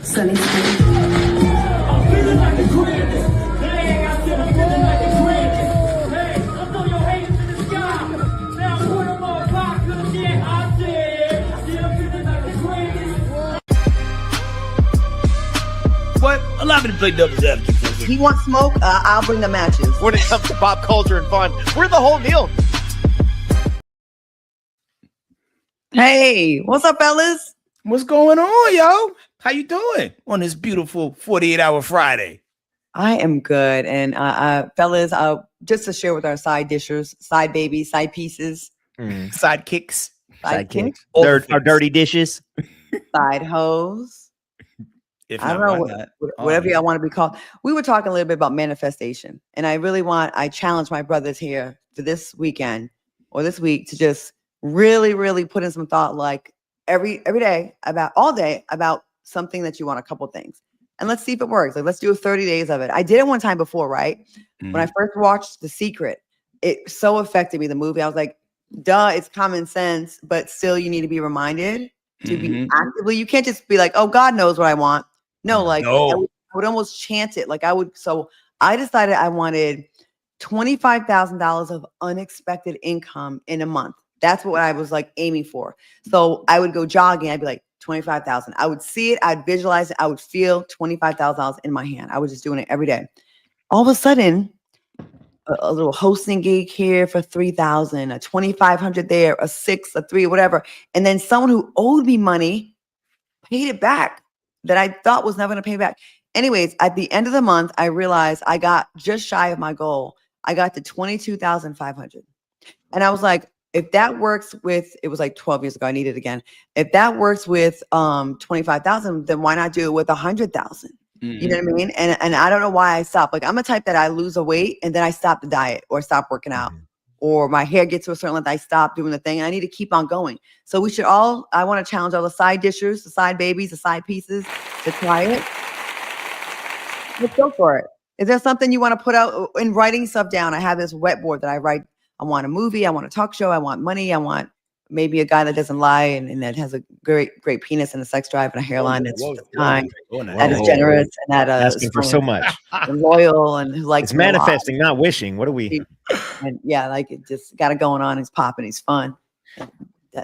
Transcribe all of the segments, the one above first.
But allow me to play devil's advocate for a second. He wants smoke, I'll bring the matches. When it comes to pop culture and fun, we're the whole deal. Hey, what's up, fellas? What's going on, yo? How you doing on this beautiful 48-hour Friday? I am good. And fellas, just to share with our side dishers, side babies, side pieces, Sidekicks. sidekicks, Our dirty dishes. side hoes. If I not, don't know, why not? whatever y'all want to be called. We were talking a little bit about manifestation. And I challenge my brothers here for this weekend or this week to just really, really put in some thought, like every day all day about something that you want, a couple things. And let's see if it works. Like, let's do 30 days of it. I did it one time before, right? Mhm. When I first watched The Secret, it so affected me, the movie. I was like, duh, it's common sense, but still you need to be reminded to be actively. You can't just be like, oh, God knows what I want. No, like No. I would almost chant it. Like so I decided I wanted $25,000 of unexpected income in a month. That's what I was like aiming for. So I would go jogging. I'd be like, 25,000. I would see it. I'd visualize it. I would feel $25,000 in my hand. I was just doing it every day. All of a sudden, a little hosting gig here for 3,000, a 2,500 there, a 6, a 3, whatever. And then someone who owed me money paid it back that I thought was never going to pay back. Anyways, at the end of the month, I realized I got just shy of my goal. I got to 22,500. And I was like, if that works with, it was like 12 years ago, I need it again. If that works with 25,000, then why not do it with 100,000? You know what I mean? And I don't know why I stopped. Like, I'm a type that I lose a weight and then I stop the diet or stop working out, or my hair gets to a certain length, I stop doing the thing. And I need to keep on going. So we should all, I want to challenge all the side dishers, the side babies, the side pieces to try it. Let's go for it. Is there something you want to put out in writing stuff down? I have this wetboard that I write. I want a movie. I want a talk show. I want money. I want maybe a guy that doesn't lie and that has a great penis and a sex drive and a hairline that's kind, that is generous and that asking for so much, and loyal and who likes it's manifesting, not wishing. What are we? And yeah, like it just got it going on. He's popping. He's fun.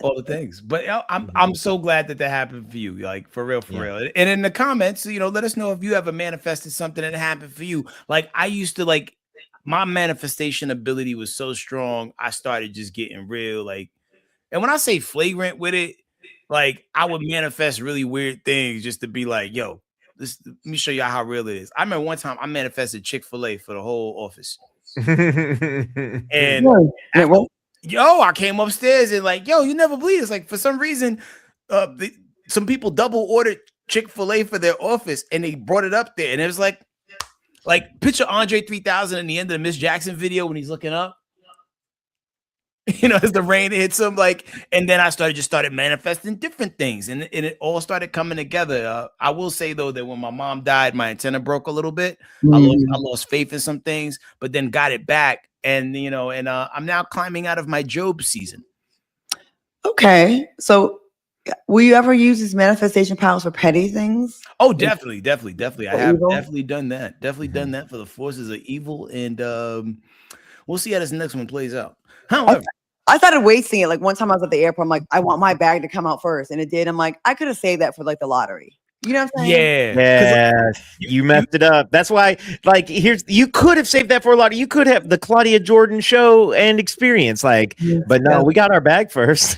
All the things. But I'm so glad that happened for you. Like, for real, for real. And in the comments, let us know if you ever manifested something that happened for you. Like, I used to, like, my manifestation ability was so strong. I started just getting real, like, and when I say flagrant with it, like, I would manifest really weird things just to be like, yo, let me show you how real it is. I remember one time I manifested Chick-fil-A for the whole office. And I came upstairs and like, yo, you never believe this. Like, for some reason, some people double ordered Chick-fil-A for their office and they brought it up there. And it was like picture Andre 3000 in the end of the Miss Jackson video when he's looking up, as the rain hits him, like, and then I started manifesting different things and it all started coming together. I will say though, that when my mom died, my antenna broke a little bit. I lost faith in some things, but then got it back. And, I'm now climbing out of my Job season. Okay. So will you ever use these manifestation powers for petty things? Oh, definitely. I have definitely done that. Done that for the forces of evil. And we'll see how this next one plays out. However, I started wasting it. Like, one time I was at the airport, I'm like, I want my bag to come out first. And it did. I'm like, I could have saved that for like the lottery. You know what I'm saying? Yeah. You messed it up. That's why, like, you could have saved that for a lottery. You could have the Claudia Jordan show and experience. Like, but no, we got our bag first.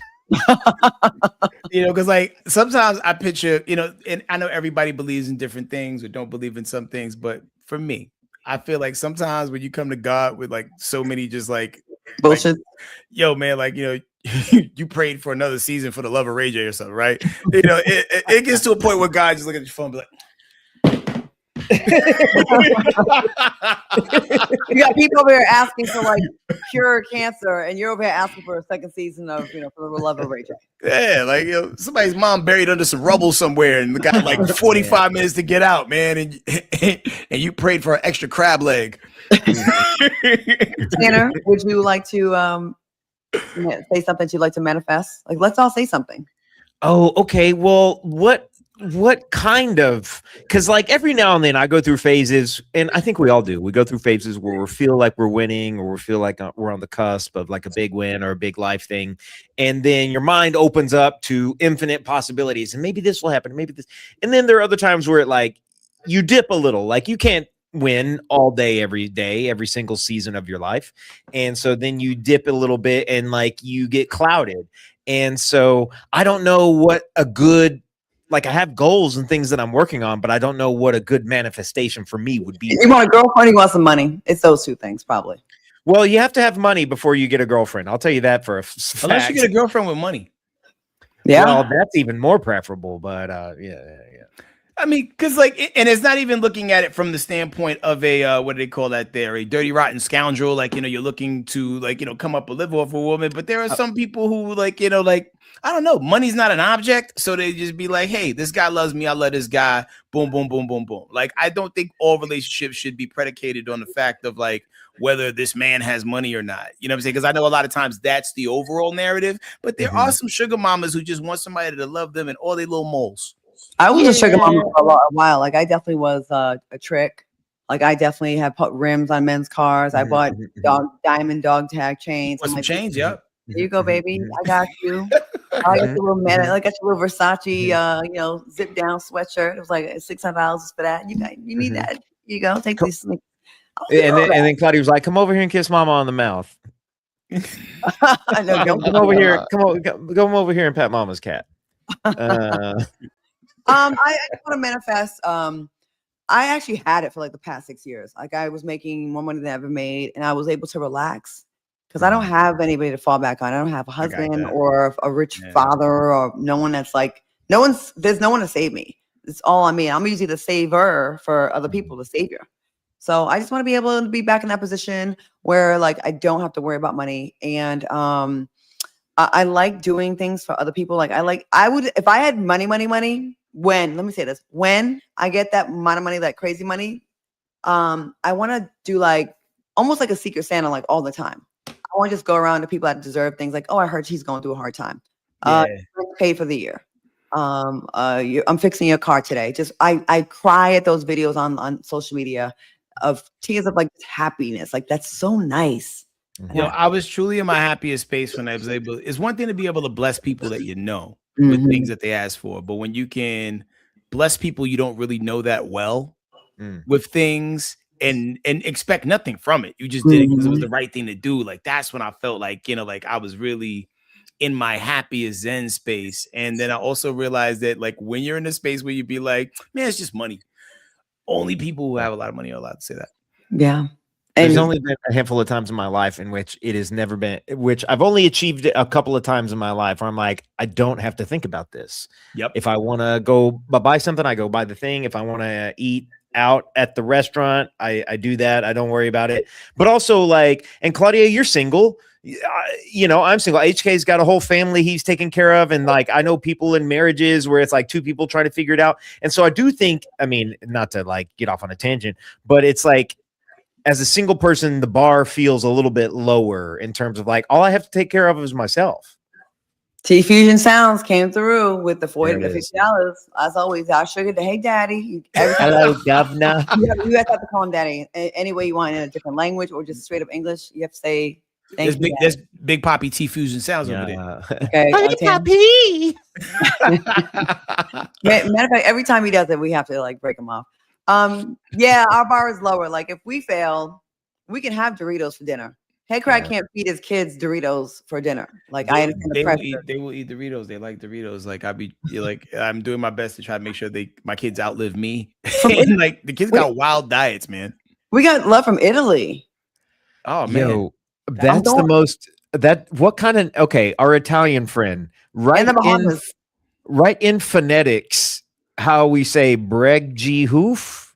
Because like sometimes I picture, and I know everybody believes in different things or don't believe in some things, but for me, I feel like sometimes when you come to God with like so many just like bullshit, yo, man, like, you prayed for another season for the Love of Ray J or something, right? It gets to a point where God just look at your phone and be like, you got people over here asking for like cure cancer, and you're over here asking for a second season of for the Love of Ray J. Yeah, like somebody's mom buried under some rubble somewhere and got like 45 minutes to get out, man, and you prayed for an extra crab leg. Tanner, would you like to say something you'd like to manifest? Like, let's all say something. Oh, okay. Well, what what kind of, because like every now and then I go through phases, and I think we all do. We go through phases where we feel like we're winning, or we feel like we're on the cusp of like a big win or a big life thing, and then your mind opens up to infinite possibilities, and maybe this will happen, maybe this, and then there are other times where it like you dip a little, like you can't win all day, every single season of your life, and so then you dip a little bit, and like you get clouded, and so I don't know what a good, like I have goals and things that I'm working on, but I don't know what a good manifestation for me would be. You want a girlfriend, you want some money. It's those two things, probably. Well, you have to have money before you get a girlfriend. I'll tell you that for a fact. Unless you get a girlfriend with money. Yeah. Well, that's even more preferable, but yeah. I mean, because like, and it's not even looking at it from the standpoint of a what do they call that there? A dirty, rotten scoundrel. Like, you're looking to like, come up and live off a woman. But there are some people who like, like, I don't know, money's not an object. So they just be like, hey, this guy loves me. I love this guy. Boom, boom, boom, boom, boom. Like, I don't think all relationships should be predicated on the fact of like whether this man has money or not. You know what I'm saying? Because I know a lot of times that's the overall narrative. But there are some sugar mamas who just want somebody to love them and all they little moles. I was a sugar mama for a while. Like, I definitely was a trick. Like, I definitely have put rims on men's cars. I bought diamond dog tag chains. Want some chains? Yep. There you go, baby. I got you. I got your little man. I got your little Versace, zip down sweatshirt. It was like $600 for that. You need that. You go take these. And then Claudia was like, "Come over here and kiss Mama on the mouth." I know. Come over here. Come over here and pat Mama's cat. I want to manifest. I actually had it for like the past 6 years. Like, I was making more money than I ever made, and I was able to relax because I don't have anybody to fall back on. I don't have a husband or a rich father or no one that's like, there's no one to save me. It's all on me. I'm usually the saver for other people, the savior. So I just want to be able to be back in that position where like I don't have to worry about money. And I like doing things for other people. Like, I would, if I had money, let me say this, when I get that amount of money, that crazy money, I want to do like almost like a Secret Santa, like all the time. I want to just go around to people that deserve things like, oh, I heard she's going through a hard time. Paid for the year. I'm fixing your car today. Just I cry at those videos on social media of tears of like happiness. Like, that's so nice. I was truly in my happiest space when I was able. It's one thing to be able to bless people that with things that they ask for, but when you can bless people you don't really know that well with things and expect nothing from it, you just did it because it was the right thing to do. Like, that's when I felt like, like I was really in my happiest Zen space. And then I also realized that like when you're in a space where you'd be like, man, it's just money. Only people who have a lot of money are allowed to say that. Yeah. There's only been a handful of times in my life in which it has never been, which I've only achieved it a couple of times in my life where I'm like, I don't have to think about this. Yep. If I want to go buy something, I go buy the thing. If I want to eat out at the restaurant, I do that. I don't worry about it. But also like, and Claudia, you're single. I'm single. HK's got a whole family he's taking care of. And like, I know people in marriages where it's like two people trying to figure it out. And so I do think, I mean, not to like get off on a tangent, but it's like, as a single person, the bar feels a little bit lower in terms of like, all I have to take care of is myself. T Fusion Sounds came through with the $40 to $50. As always, our sugar. Hey, daddy. Hello, governor. You have to call him daddy any way you want, in a different language or just straight up English. You have to say, there's Big Poppy T Fusion Sounds over there. Okay, Poppy. Matter of fact, every time he does it, we have to like break him off. Our bar is lower. Like, if we fail, we can have Doritos for dinner. Hey, Craig can't feed his kids Doritos for dinner. Like, I understand the pressure. They will eat Doritos. They like Doritos. Like, I'm doing my best to try to make sure my kids outlive me. And like the kids got wild diets, man. We got love from Italy. Oh man. Yo, that's the most what kind of our Italian friend, right in phonetics, how we say Bregjehoof.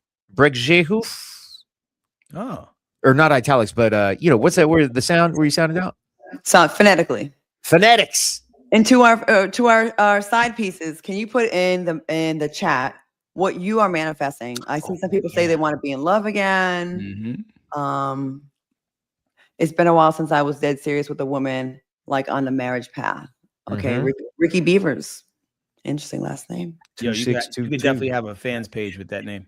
Oh. Or not italics, but what's that word? The sound where you sounded out? So phonetically. Phonetics. And to our side pieces, can you put in the chat what you are manifesting? I see some people say they want to be in love again. It's been a while since I was dead serious with a woman, like on the marriage path. Okay, Ricky Beavers. Interesting last name. Yo, you could 2622. definitely have a fans page with that name.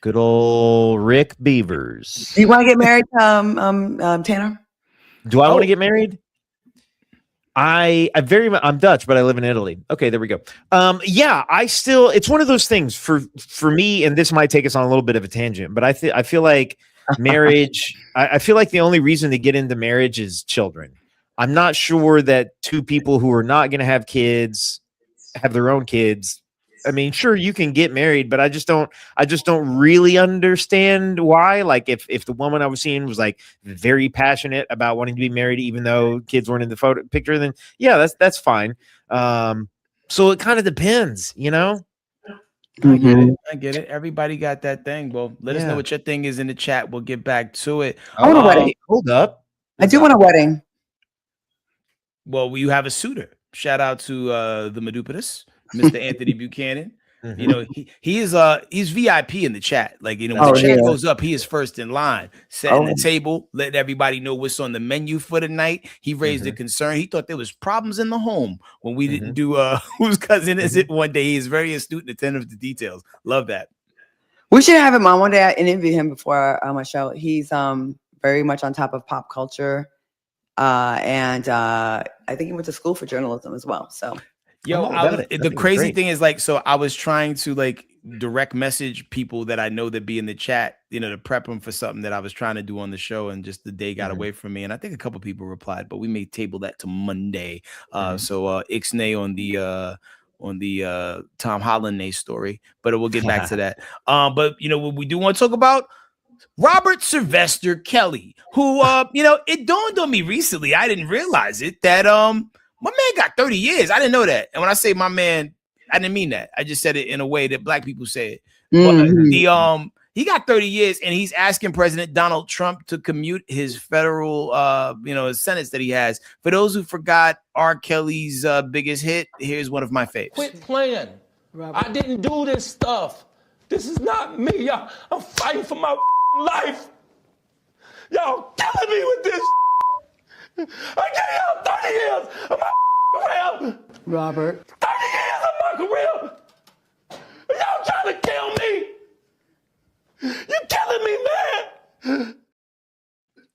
Good old Rick Beavers. Do you want to get married, Tanner? Do I want Oh. to get married? I'm Dutch, but I live in Italy. Okay, there we go. Yeah, it's one of those things for me, and this might take us on a little bit of a tangent, but I feel like marriage, I feel like the only reason to get into marriage is children. I'm not sure that two people who are not going to have kids have their own kids. I mean, sure, you can get married, but I just don't really understand why. Like if the woman I was seeing was like very passionate about wanting to be married, even though kids weren't in the picture, then yeah, that's fine. So it kind of depends, you know? I get it. Everybody got that thing. Well, let us know what your thing is in the chat. We'll get back to it. I want a wedding. Hold up. I do want a wedding. Well, you have a suitor. Shout out to the Medupitus, Mr. Anthony Buchanan. You know, he's VIP in the chat. Like, you know, when the chat goes up, he is first in line, setting the table, letting everybody know what's on the menu for the night. He raised a concern. He thought there was problems in the home when we didn't do whose cousin is it one day. He is very astute and attentive to details. Love that. We should have him on one day. I interviewed him before my show. He's very much on top of pop culture. And I think he went to school for journalism as well. So yo, the crazy thing is, like, so I was trying to like direct message people that I know that be in the chat, you know, to prep them for something that I was trying to do on the show, and just the day got away from me. And I think a couple people replied, but we may table that to Monday. So Ixnay on the Tom Holland story, but we'll get back to that. But you know what we do want to talk about? Robert Sylvester Kelly, who you know, it dawned on me recently, I didn't realize it, that my man got 30 years. I didn't know that. And when I say my man, I didn't mean that. I just said it in a way that black people say it. But he got 30 years, and he's asking President Donald Trump to commute his federal you know, his sentence that he has. For those who forgot R. Kelly's biggest hit, here's one of my faves. Quit playing. Robert. I didn't do this stuff. This is not me. Y'all, I'm fighting for my life. Y'all killing me with this. I gave y'all 30 years of my career. Robert. 30 years of my career. Y'all trying to kill me. You killing me, man.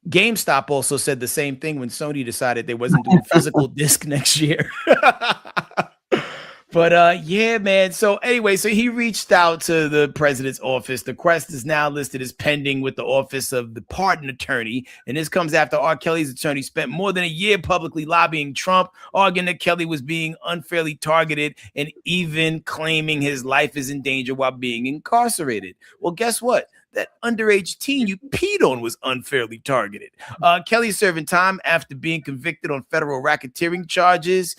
GameStop also said the same thing when Sony decided they wasn't doing physical disc next year. But yeah, man. So anyway, so he reached out to the president's office. The request is now listed as pending with the office of the pardon attorney. And this comes after R. Kelly's attorney spent more than a year publicly lobbying Trump, arguing that Kelly was being unfairly targeted and even claiming his life is in danger while being incarcerated. Well, guess what? That underage teen you peed on was unfairly targeted. Kelly's serving time after being convicted on federal racketeering charges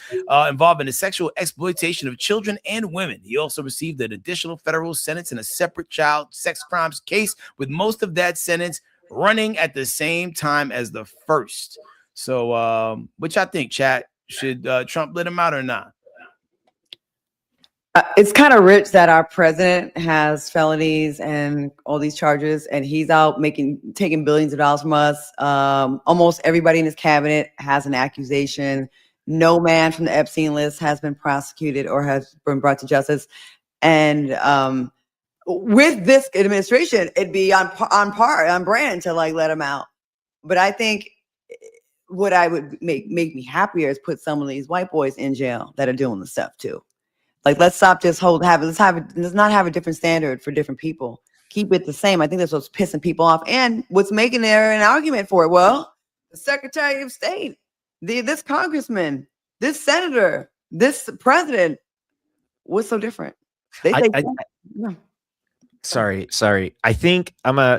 involving the sexual exploitation of children and women. He also received an additional federal sentence in a separate child sex crimes case, with most of that sentence running at the same time as the first. So, which I think, chat, should Trump let him out or not? It's kind of rich that our president has felonies and all these charges, and he's out taking billions of dollars from us. Almost everybody in his cabinet has an accusation. No man from the Epstein list has been prosecuted or has been brought to justice. And with this administration, it'd be on brand to like let him out. But I think what I would make me happier is put some of these white boys in jail that are doing the stuff too. Like, let's stop just let's not have a different standard for different people. Keep it the same. I think that's what's pissing people off, and what's making there an argument for it. Well, the Secretary of State, this congressman, this senator, this president, what's so different? They say, Sorry. I think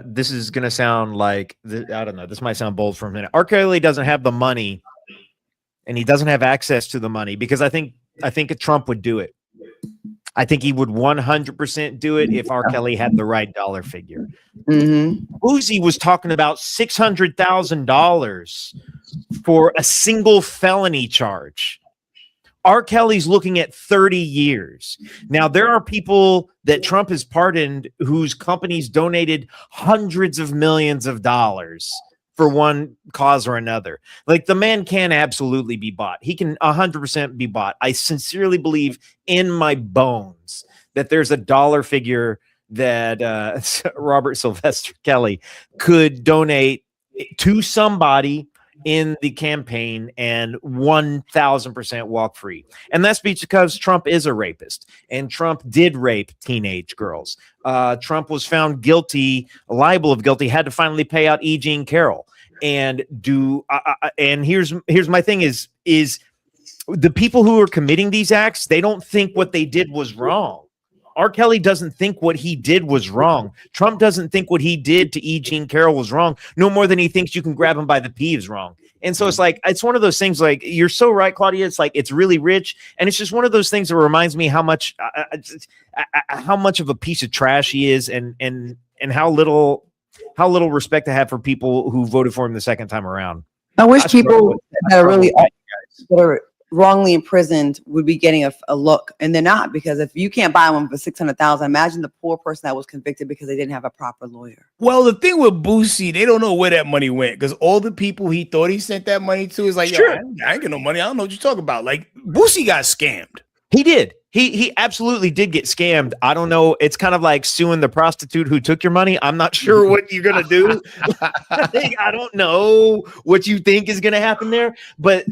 this is gonna sound like I don't know. This might sound bold for a minute. R. Kelly doesn't have the money, and he doesn't have access to the money, because I think Trump would do it. I think he would 100% do it if R. Kelly had the right dollar figure. Uzi was talking about $600,000 for a single felony charge. R. Kelly's looking at 30 years. Now, there are people that Trump has pardoned whose companies donated hundreds of millions of dollars for one cause or another. Like the man can absolutely be bought. He can 100% be bought. I sincerely believe in my bones that there's a dollar figure that Robert Sylvester Kelly could donate to somebody in the campaign and 1000% walk free. And that's because Trump is a rapist and Trump did rape teenage girls. Trump was found guilty, liable of guilty, had to finally pay out E. Jean Carroll. And and here's my thing is the people who are committing these acts, they don't think what they did was wrong. R. Kelly doesn't think what he did was wrong. Trump doesn't think what he did to E. Jean Carroll was wrong, no more than he thinks you can grab him by the peeves wrong. And so it's like, it's one of those things, like, you're so right, Claudia. It's like, it's really rich. And it's just one of those things that reminds me how much of a piece of trash he is and how little respect I have for people who voted for him the second time around. I wish people that are really that are wrongly imprisoned would be getting a look, and they're not, because if you can't buy one for $600,000, imagine the poor person that was convicted because they didn't have a proper lawyer. Well, the thing with Boosie, they don't know where that money went, because all the people he thought he sent that money to is like, sure. I ain't get no money. I don't know what you're talking about. Like, Boosie got scammed. He did. He absolutely did get scammed. I don't know. It's kind of like suing the prostitute who took your money. I'm not sure what you're going to do. I don't know what you think is going to happen there, but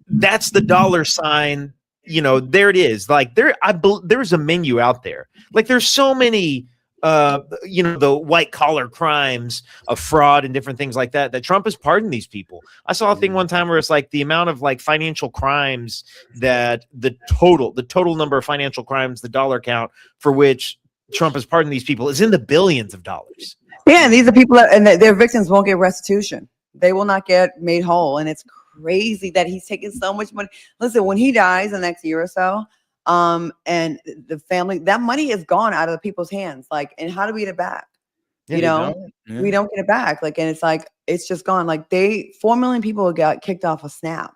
that's the dollar sign. You know, there it is. Like there's a menu out there. Like there's so many, the white collar crimes of fraud and different things like that Trump has pardoned these people. I saw a thing one time where it's like the amount of like financial crimes that the total number of financial crimes, the dollar count for which Trump has pardoned these people is in the billions of dollars. Yeah, and these are people and their victims won't get restitution. They will not get made whole. And it's crazy that he's taking so much money. Listen, when he dies the next year or so, and the family, that money is gone out of the people's hands. Like, and how do we get it back? We don't get it back. Like, and it's like, it's just gone. Like 4 million people got kicked off of SNAP.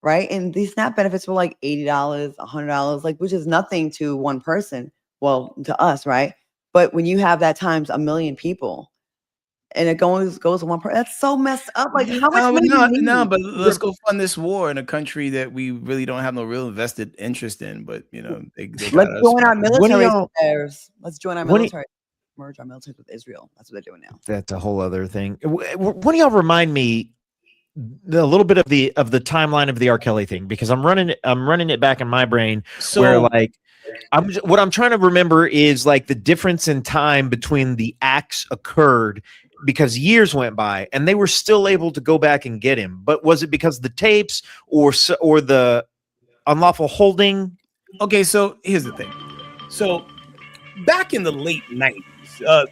Right. And these SNAP benefits were like $80, $100, like, which is nothing to one person. Well, to us. Right. But when you have that times a million people, and it goes to one person. That's so messed up. Like, how much money? No, but let's go fund this war in a country that we really don't have no real invested interest in. But they let's join our military affairs. Let's join our military. Merge our military with Israel. That's what they're doing now. That's a whole other thing. What do y'all remind me a little bit of the timeline of the R. Kelly thing, because I'm running it back in my brain. So, where like what I'm trying to remember is like the difference in time between the acts occurred, because years went by and they were still able to go back and get him. But was it because the tapes or the unlawful holding? Okay, so here's the thing. So back in the late 90s,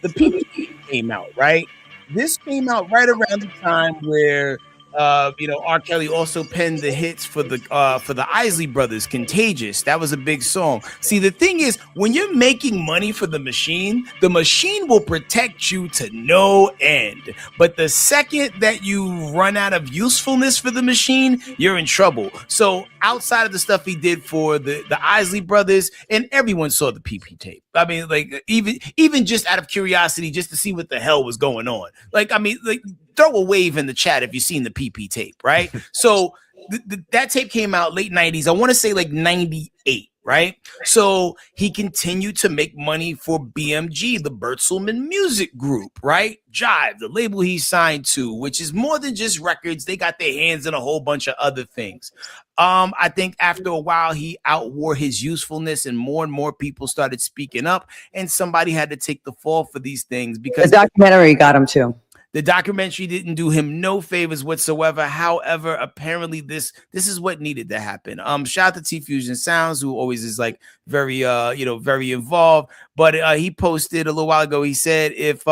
the PPP came out, right? This came out right around the time where R. Kelly also penned the hits for the Isley Brothers, Contagious. That was a big song. See, the thing is, when you're making money for the machine will protect you to no end. But the second that you run out of usefulness for the machine, you're in trouble. So outside of the stuff he did for the Isley Brothers, and everyone saw the PP tape. I mean, like, even just out of curiosity, just to see what the hell was going on. Like, I mean, like, throw a wave in the chat if you've seen the PP tape, right? So that tape came out late 90s. I want to say like 98, right? So he continued to make money for BMG, the Bertelsmann Music Group, right? Jive, the label he signed to, which is more than just records. They got their hands in a whole bunch of other things. I think after a while, he outwore his usefulness and more people started speaking up, and somebody had to take the fall for these things, because the documentary got him too. The documentary didn't do him no favors whatsoever. However, apparently this is what needed to happen. Shout out to T Fusion Sounds, who always is like very very involved. But he posted a little while ago. He said, if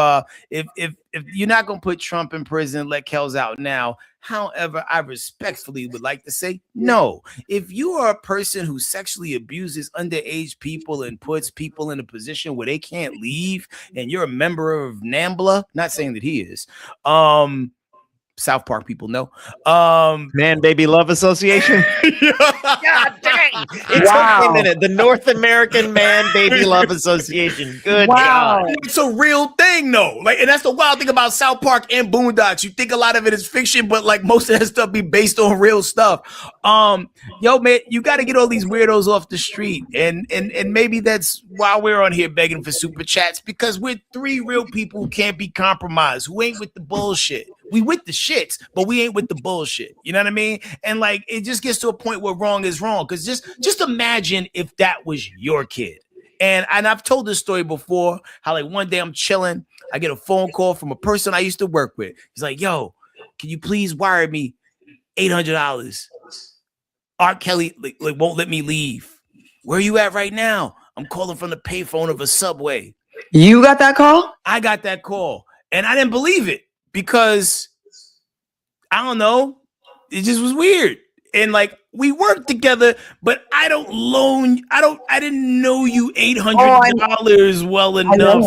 you're not gonna put Trump in prison, let Kells out now. However, I respectfully would like to say no. If you are a person who sexually abuses underage people and puts people in a position where they can't leave, and you're a member of NAMBLA, not saying that he is, South Park people know, Man Baby Love Association. God damn It's okay, minute. The North American Man Baby Love Association. Good Wow. God. It's a real thing, though. Like, and that's the wild thing about South Park and Boondocks. You think a lot of it is fiction, but like most of that stuff be based on real stuff. Yo, man, you got to get all these weirdos off the street, and maybe that's why we're on here begging for super chats, because we're three real people who can't be compromised, who ain't with the bullshit. We with the shits, but we ain't with the bullshit. You know what I mean? And like, it just gets to a point where wrong is wrong. Because just imagine if that was your kid. And I've told this story before, how like one day I'm chilling, I get a phone call from a person I used to work with. He's like, yo, can you please wire me $800? R. Kelly like won't let me leave. Where are you at right now? I'm calling from the payphone of a Subway. You got that call? I got that call, and I didn't believe it because I don't know, it just was weird. And like, we worked together, but I didn't know you $800 well enough.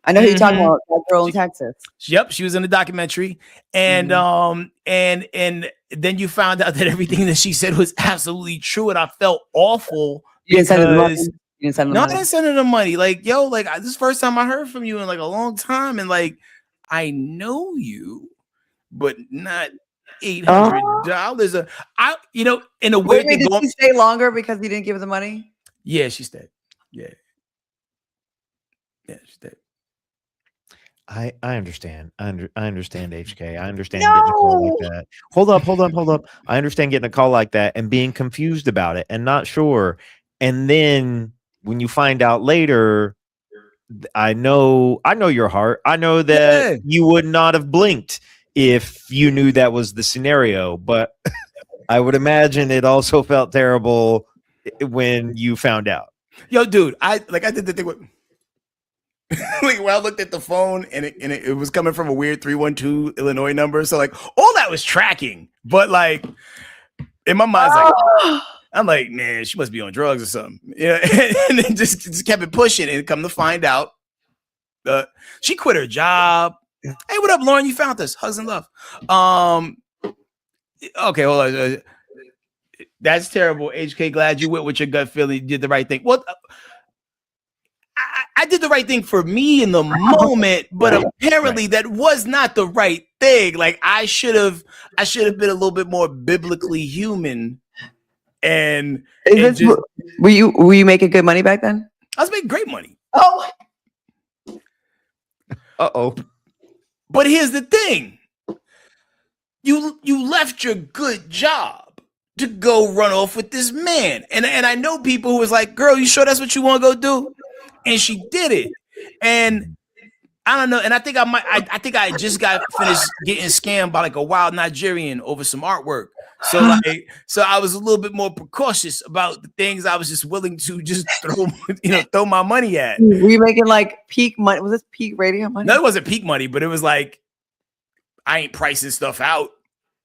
I know who you're talking about, that girl in Texas. Yep, she was in the documentary, and and then you found out that everything that she said was absolutely true, and I felt awful because I didn't send her the money. Like, yo, like this is the first time I heard from you in like a long time, and like I know you, but not $800. I, you know, in a weird thing. Did she stay longer because you didn't give her the money? Yeah, she stayed. Yeah, she stayed. I understand. I understand, HK. I understand getting a call like that. Hold up. I understand getting a call like that and being confused about it and not sure. And then when you find out later, I know your heart. I know that you would not have blinked if you knew that was the scenario. But I would imagine it also felt terrible when you found out. Yo, dude, I did the thing with. Like, when I looked at the phone and it was coming from a weird 312 Illinois number, so like all that was tracking, but like in my mind, like I'm like, man, she must be on drugs or something, yeah. And then just kept it pushing, and come to find out, she quit her job. Hey, what up, Lauren? You found us. Hugs and love. Okay, hold on. That's terrible. HK, glad you went with your gut feeling. You did the right thing. Well, I did the right thing for me in the moment, but apparently that was not the right thing. Like, I should have been a little bit more biblically human. And were you making good money back then? I was making great money. Oh, but here's the thing: you left your good job to go run off with this man, and I know people who was like, "Girl, you sure that's what you want to go do?" And she did it, and I don't know. And I think I just got finished getting scammed by like a wild Nigerian over some artwork. So I was a little bit more precautious about the things I was just willing to just throw my money at. Were you making like peak money? Was this peak radio money? No, it wasn't peak money, but it was like I ain't pricing stuff out.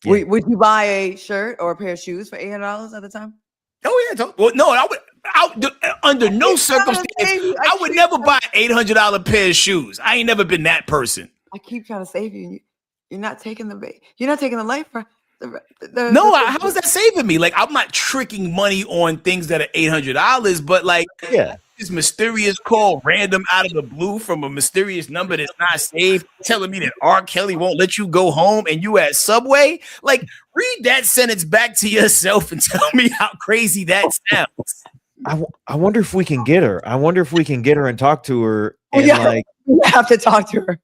Yeah. Would you buy a shirt or a pair of shoes for $800 at the time? Oh yeah. Well, no, I would. Under no circumstance, I would never buy an $800 pair of shoes. I ain't never been that person. I keep trying to save you. You're not taking the life for how is that saving me? Like, I'm not tricking money on things that are $800, but like, this mysterious call random out of the blue from a mysterious number that's not saved, telling me that R. Kelly won't let you go home and you at Subway. Like, read that sentence back to yourself and tell me how crazy that sounds. I wonder if we can get her. I wonder if we can get her and talk to her and we have to talk to her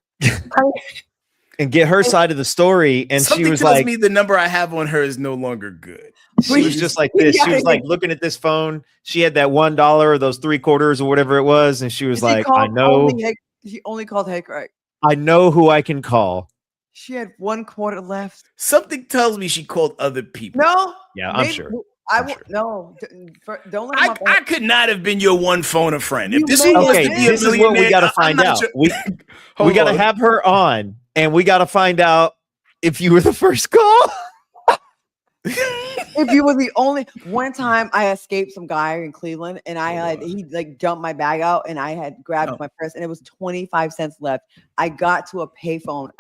and get her side of the story. And something she was tells like, me the number I have on her is no longer good. She was just like this. She was like looking at this phone. She had that $1 or those 3/4 or whatever it was. And she was like, I know. She only called Hey Craig. I know who I can call. She had 1/4 left. Something tells me she called other people. No. Yeah, I'm sure. No, don't let him I could not have been your one phoner friend. If this this is what we got to find out. We got to have her on, and we got to find out if you were the first call. If you were the only one time I escaped some guy in Cleveland, and he like dumped my bag out, and I had grabbed my purse, and it was 25 cents left. I got to a payphone.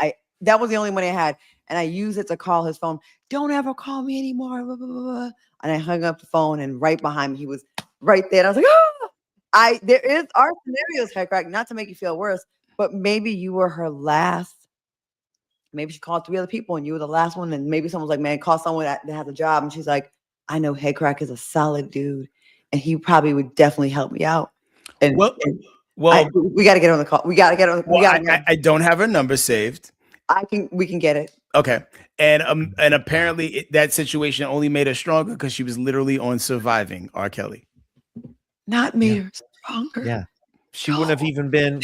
That was the only money I had, and I used it to call his phone. Don't ever call me anymore. Blah, blah, blah. And I hung up the phone, and right behind me, he was right there. And I was like, there are scenarios, Head Crack, not to make you feel worse, but maybe you were her last. Maybe she called 3 other people and you were the last one. And maybe someone's like, man, call someone that has a job. And she's like, I know Head Crack is a solid dude, and he probably would definitely help me out. And we got to get on the call. We got to get on. I don't have her number saved. We can get it. Okay. And apparently that situation only made her stronger because she was literally on Surviving R. Kelly. Not made her stronger. Yeah. She wouldn't have even been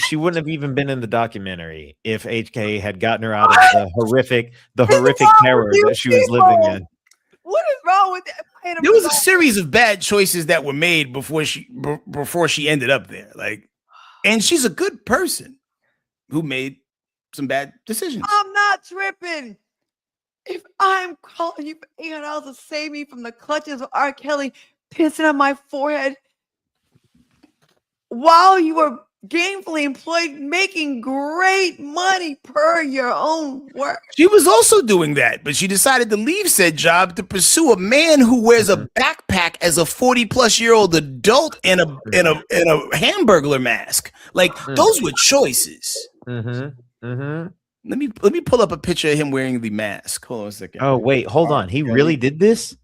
in the documentary if HK had gotten her out of the horrific terror that she was living in. What is wrong with that? There was a series of bad choices that were made before she ended up there. Like, and she's a good person who made some bad decisions. I'm not tripping. If I'm calling you for $800 to save me from the clutches of R. Kelly pissing on my forehead while you were gainfully employed, making great money per your own work. She was also doing that, but she decided to leave said job to pursue a man who wears a backpack as a 40-plus-year-old adult in a Hamburglar mask. Like, those were choices. Let me pull up a picture of him wearing the mask. Hold on a second. Oh, wait, hold on. He really did this?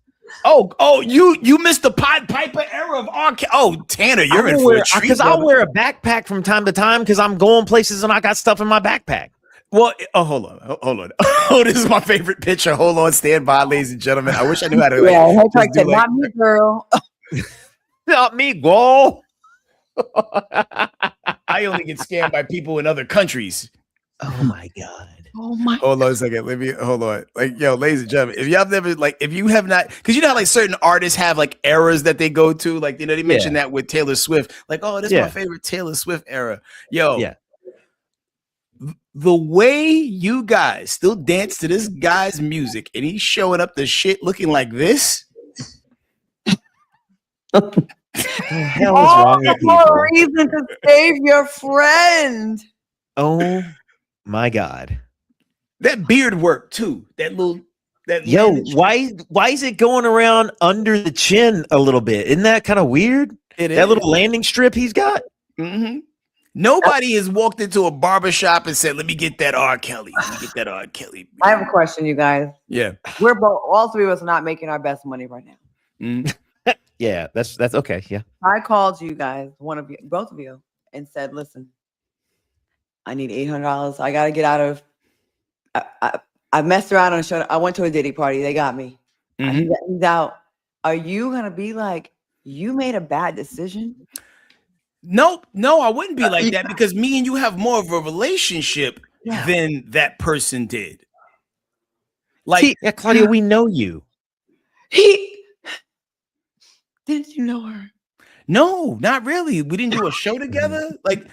Oh, you missed the Pied Piper era of R. Kelly. Oh, Tanner, you're in for a treat. Because I'll wear a backpack from time to time because I'm going places and I got stuff in my backpack. Well, hold on. Oh, this is my favorite picture. Hold on, stand by, ladies and gentlemen. I wish I knew how to. Not me, girl. Not me, girl. I only get scammed by people in other countries. Oh my God. Oh my! Hold on a second. Hold on. Like, yo, ladies and gentlemen, if y'all never if you have not, because you know how like certain artists have like eras that they go to, like they mentioned that with Taylor Swift, like, oh, this is my favorite Taylor Swift era. Yo, the way you guys still dance to this guy's music, and he's showing up the shit looking like this. What the hell is wrong with people? More reason to save your friend. Oh my God. That beard work too. Why is it going around under the chin a little bit? Isn't that kind of weird? That little landing strip he's got. Mm-hmm. Nobody has walked into a barbershop and said, "Let me get that R. Kelly." Let me get that R. Kelly. I have a question, you guys. Yeah, we're all 3 of us are not making our best money right now. Yeah, that's okay. Yeah, I called you guys, both of you, and said, "Listen, I need $800. I got to get out of." I messed around on a show. I went to a Diddy party. They got me. He's out. Are you gonna be like, you made a bad decision? No, I wouldn't be like that because me and you have more of a relationship than that person did. Like, Claudia, we know you. Didn't you know her? No, not really. We didn't do a show together. Like,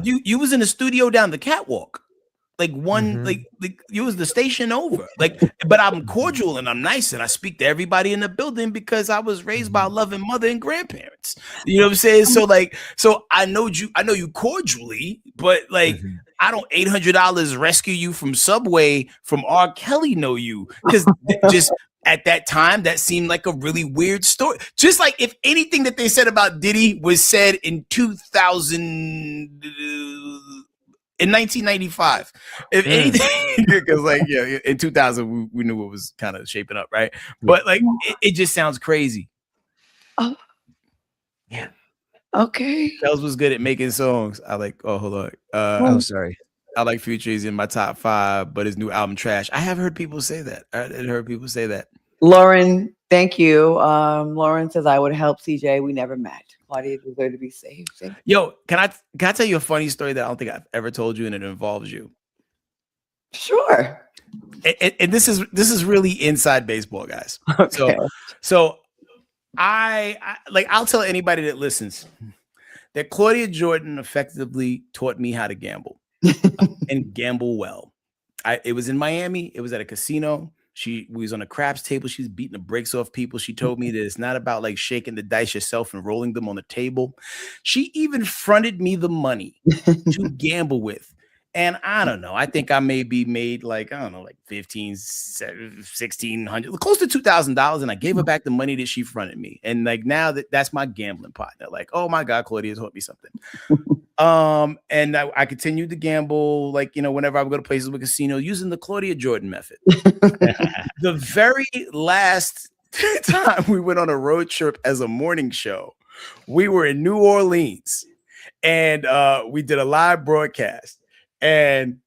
you was in the studio down the catwalk. Like like you was the station over. Like, but I'm cordial and I'm nice and I speak to everybody in the building because I was raised by a loving mother and grandparents. You know what I'm saying? So I know you cordially, but like I don't $800 rescue you from Subway from R. Kelly know you because just at that time that seemed like a really weird story. Just like if anything that they said about Diddy was said in 1995, if anything, because like in 2000 we knew it was kind of shaping up, right? But like it just sounds crazy. Oh, yeah. Okay. Charles was good at making songs. I like. Oh, hold on. Sorry. I like Future. He's in my top 5, but his new album trash. I have heard people say that. Lauren, thank you. Lauren says I would help CJ. We never met. Claudia deserved to be saved. Yo, can I tell you a funny story that I don't think I've ever told you, and it involves you? Sure. And this is really inside baseball, guys. Okay. So I'll tell anybody that listens that Claudia Jordan effectively taught me how to gamble and gamble well. It was in Miami. It was at a casino. We was on a craps table. She was beating the brakes off people. She told me that it's not about like shaking the dice yourself and rolling them on the table. She even fronted me the money to gamble with. And I don't know. I think I maybe made like, I don't know, like 15, 1,600, close to $2,000. And I gave her back the money that she fronted me. And like now that's my gambling partner. Like, oh my God, Claudia taught me something. And I continued to gamble, like, whenever I would go to places with casino using the Claudia Jordan method. The very last time we went on a road trip as a morning show, we were in New Orleans and we did a live broadcast. And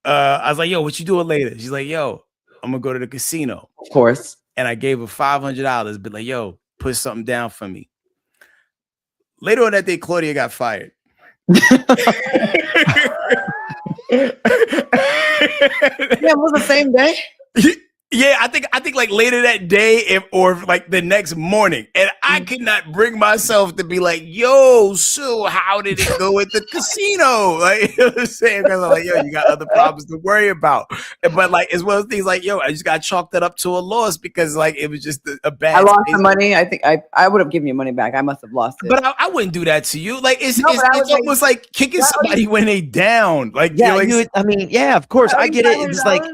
I was like, yo, what you doing later? She's like, yo, I'm gonna go to the casino. Of course. And I gave her $500, but like, yo, put something down for me. Later on that day, Claudia got fired. Yeah, it was the same day. Yeah, I think like later that day or like the next morning. And I could not bring myself to be like, yo, so how did it go at the casino? Like, you know what I'm saying? Because I'm like, yo, you got other problems to worry about. But like, as well as things like, yo, I just got chalked that up to a loss because like it was just a bad. I lost the money. I think I would have given you money back. I must have lost it. But I wouldn't do that to you. Like it's almost like kicking somebody when they down. Like, yeah, I mean, yeah, of course, I get it. It's like.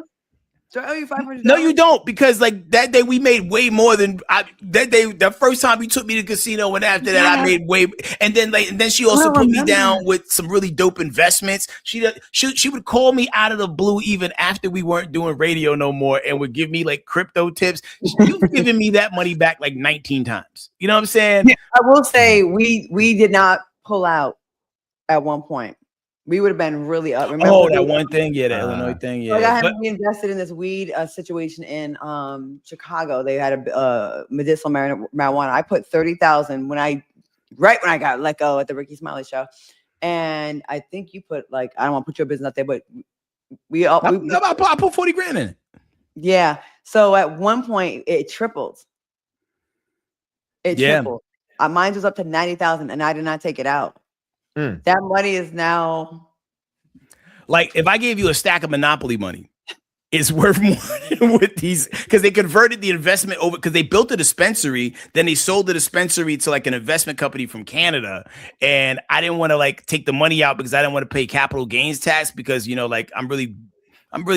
Do I owe you $500? No, you don't, because like that day we made way more than that day. The first time you took me to the casino, and after that I made way. And then she also put me down with some really dope investments. She would call me out of the blue even after we weren't doing radio no more, and would give me like crypto tips. You've given me that money back like 19 times. You know what I'm saying? Yeah, I will say we did not pull out at one point. We would have been really up. Remember that one thing? Yeah, the Illinois thing. Yeah. Like I had reinvested in this weed situation in Chicago. They had a medicinal marijuana. I put $30,000 right when I got let go at the Ricky Smiley show. And I think you put like, I don't want to put your business out there, but I put 40 grand in it. Yeah. So at one point it tripled. It tripled. Mine was up to 90,000 and I did not take it out. That money is now like if I gave you a stack of Monopoly money, it's worth more with these because they converted the investment over because they built a dispensary, then they sold the dispensary to like an investment company from Canada. And I didn't want to like take the money out because I didn't want to pay capital gains tax because like I'm really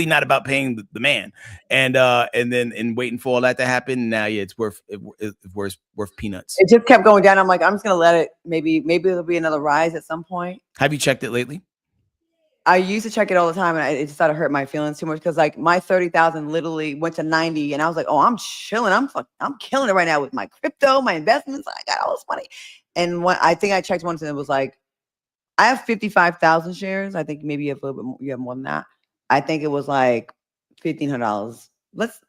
not about paying the man. And then waiting for all that to happen. Now, yeah, it's worth peanuts. It just kept going down. I'm like, I'm just gonna let it. Maybe there'll be another rise at some point. Have you checked it lately? I used to check it all the time, and it just started to hurt my feelings too much because like my 30,000 literally went to 90, and I was like, oh, I'm chilling. I'm killing it right now with my crypto, my investments. I got all this money, and I think I checked once, and it was like, I have 55,000 shares. I think maybe you have a little bit more, you have more than that. I think it was like $1,500. Let's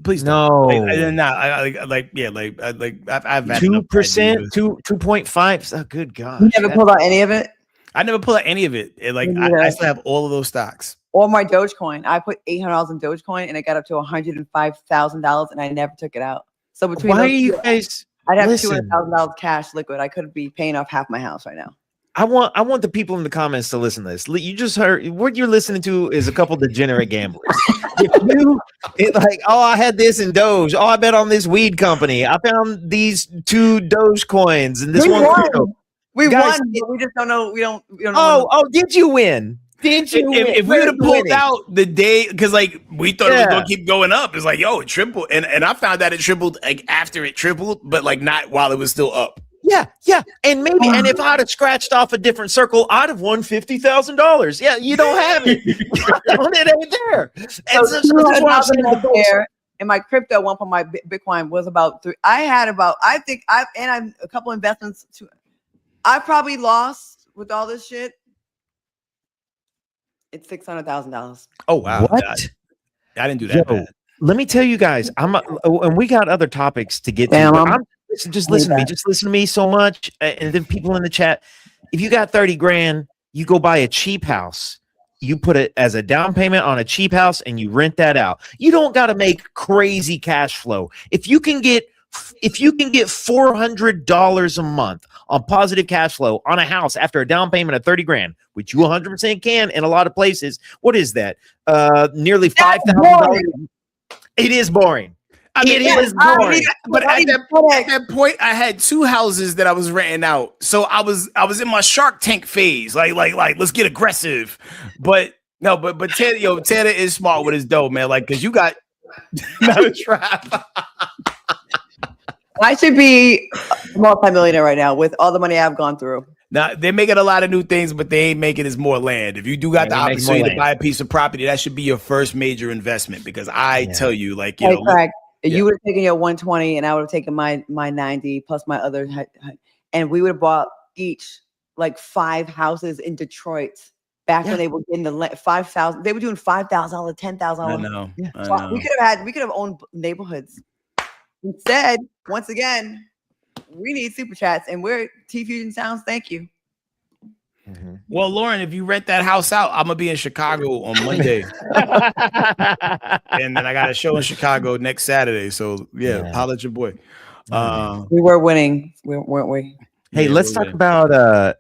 please no. I've 2%, 2.5. Oh, good God! You never pulled out any of it. I never pulled out any of it. I still have all of those stocks. Or my Dogecoin. I put $800 in Dogecoin, and it got up to $105,000, and I never took it out. So between why are you guys? I'd have $200,000 cash liquid. I could be paying off half my house right now. I want the people in the comments to listen to this. You just heard what you're listening to is a couple degenerate gamblers. I had this in Doge. Oh, I bet on this weed company. I found these 2 Doge coins and this one. We won, but we just don't know. We don't know. Oh, did you win? Did you win? If we would have pulled out the day, because like we thought it was gonna keep going up. It's like, yo, it tripled. And I found that it tripled like after it tripled, but like not while it was still up. Yeah. And maybe, and if I'd have scratched off a different circle, I'd have won $50,000. Yeah, you don't have it. It ain't there. And so there, and my crypto one for my Bitcoin was about 3. I had about, I think I've a couple investments too. I probably lost with all this shit. It's $600,000. Oh wow! What? I didn't do that. Bad. Let me tell you guys. And we got other topics to get to. Just listen to me. Just listen to me so much, and then people in the chat. If you got 30 grand, you go buy a cheap house. You put it as a down payment on a cheap house, and you rent that out. You don't got to make crazy cash flow. If you can get $400 a month on positive cash flow on a house after a down payment of 30 grand, which you 100% can in a lot of places. What is that? Nearly $5,000. It is boring. I mean, it was boring. but at that point, I had 2 houses that I was renting out, so I was in my Shark Tank phase, like let's get aggressive. But no, but Tanner is smart with his dough, man. Like, cause you got not a trap. I should be a multimillionaire right now with all the money I've gone through. Now they're making a lot of new things, but they ain't making as more land. If you do got the opportunity to buy a piece of property, that should be your first major investment. Because I tell you, like, you know, you would have taken your 120 and I would have taken my 90 plus my other, and we would have bought each like 5 houses in Detroit back when they were getting the 5,000. They were doing $5,000, $10,000. I know. So we could have owned neighborhoods. Instead, once again, we need super chats, and we're T Fusion Sounds. Thank you. Well, Lauren, if you rent that house out, I'm gonna be in Chicago on Monday, and then I got a show in Chicago next Saturday. So holla at your boy. We were winning, weren't we? Hey, let's talk about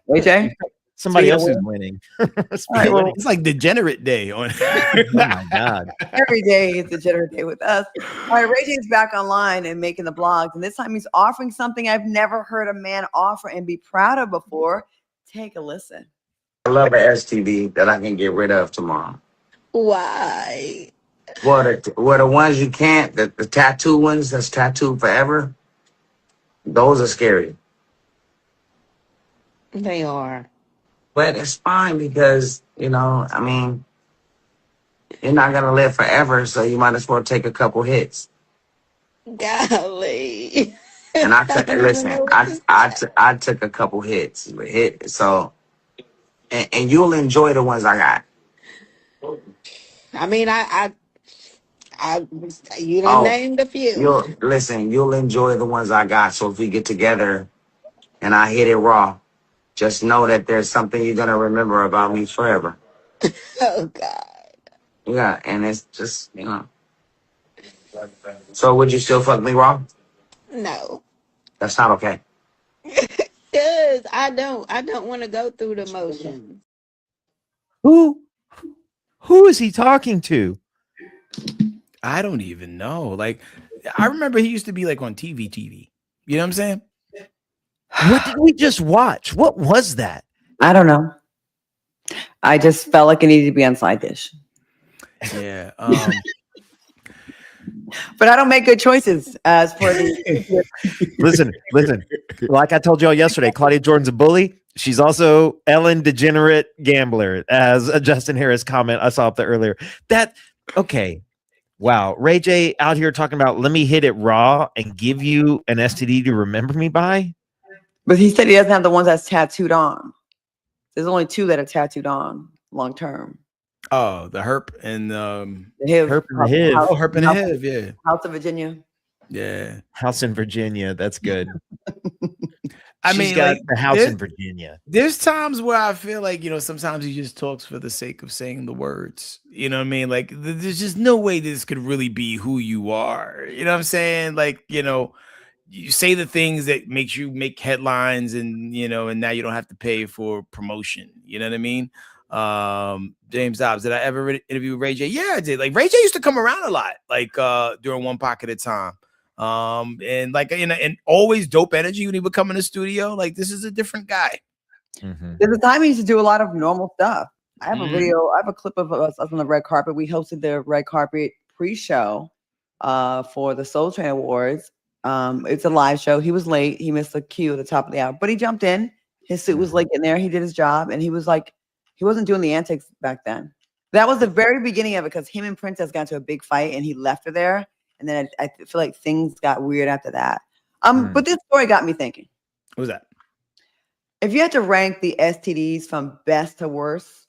AJ. Somebody else is winning. It's like Degenerate Day on. Oh my God! Every day is Degenerate Day with us. All right, Ray J's back online and making the blogs, and this time he's offering something I've never heard a man offer and be proud of before. Take a listen. I love an STD that I can get rid of tomorrow. Why? Well, the ones you can't, the tattoo ones that's tattooed forever, those are scary. They are. But it's fine because, you know, I mean, you're not going to live forever, so you might as well take a couple hits. Golly. And I took, listen, I took a couple hits, so, and you'll enjoy the ones I got. I mean, you done named a few. You'll enjoy the ones I got. So if we get together and I hit it raw, just know that there's something you're gonna remember about me forever. Oh God. Yeah, and it's just, you know. So would you still fuck me raw? No. That's not okay. Cause I don't want to go through the motions. Who is he talking to? I don't even know. Like, I remember he used to be like on TV. You know what I'm saying? What did we just watch? What was that? I don't know. I just felt like it needed to be on Side Dish. Yeah. But I don't make good choices as for the. Listen. Like I told y'all yesterday, Claudia Jordan's a bully. She's also Ellen Degenerate Gambler, as a Justin Harris comment I saw up there earlier. Okay. Wow. Ray J out here talking about let me hit it raw and give you an STD to remember me by. But he said he doesn't have the ones that's tattooed on. There's only 2 that are tattooed on long term. Oh, the herp and The HIV. Herp and the HIV. oh, herp and the HIV, yeah. House of Virginia. Yeah. House in Virginia. That's good. I She's mean, got like, the house in Virginia. There's times where I feel like, you know, sometimes he just talks for the sake of saying the words. You know what I mean? Like, there's just no way this could really be who you are. You know what I'm saying? Like, you know, you say the things that makes you make headlines and, you know, and now you don't have to pay for promotion. You know what I mean? James Dobbs, did I ever interview Ray J? Yeah, I did. Like, Ray J used to come around a lot, like during One Pocket at a time. And like, you know, and always dope energy when he would come in the studio. Like, this is a different guy. Mm-hmm. There's a time he used to do a lot of normal stuff. I have a video, I have a clip of us on the red carpet. We hosted the red carpet pre-show for the Soul Train Awards. It's a live show. He was late. He missed the cue at the top of the hour, but he jumped in. His suit was like in there. He did his job, and he was like, he wasn't doing the antics back then. That was the very beginning of it because him and Princess got into a big fight, and he left her there. And then I feel like things got weird after that. But this story got me thinking. What was that? If you had to rank the STDs from best to worst,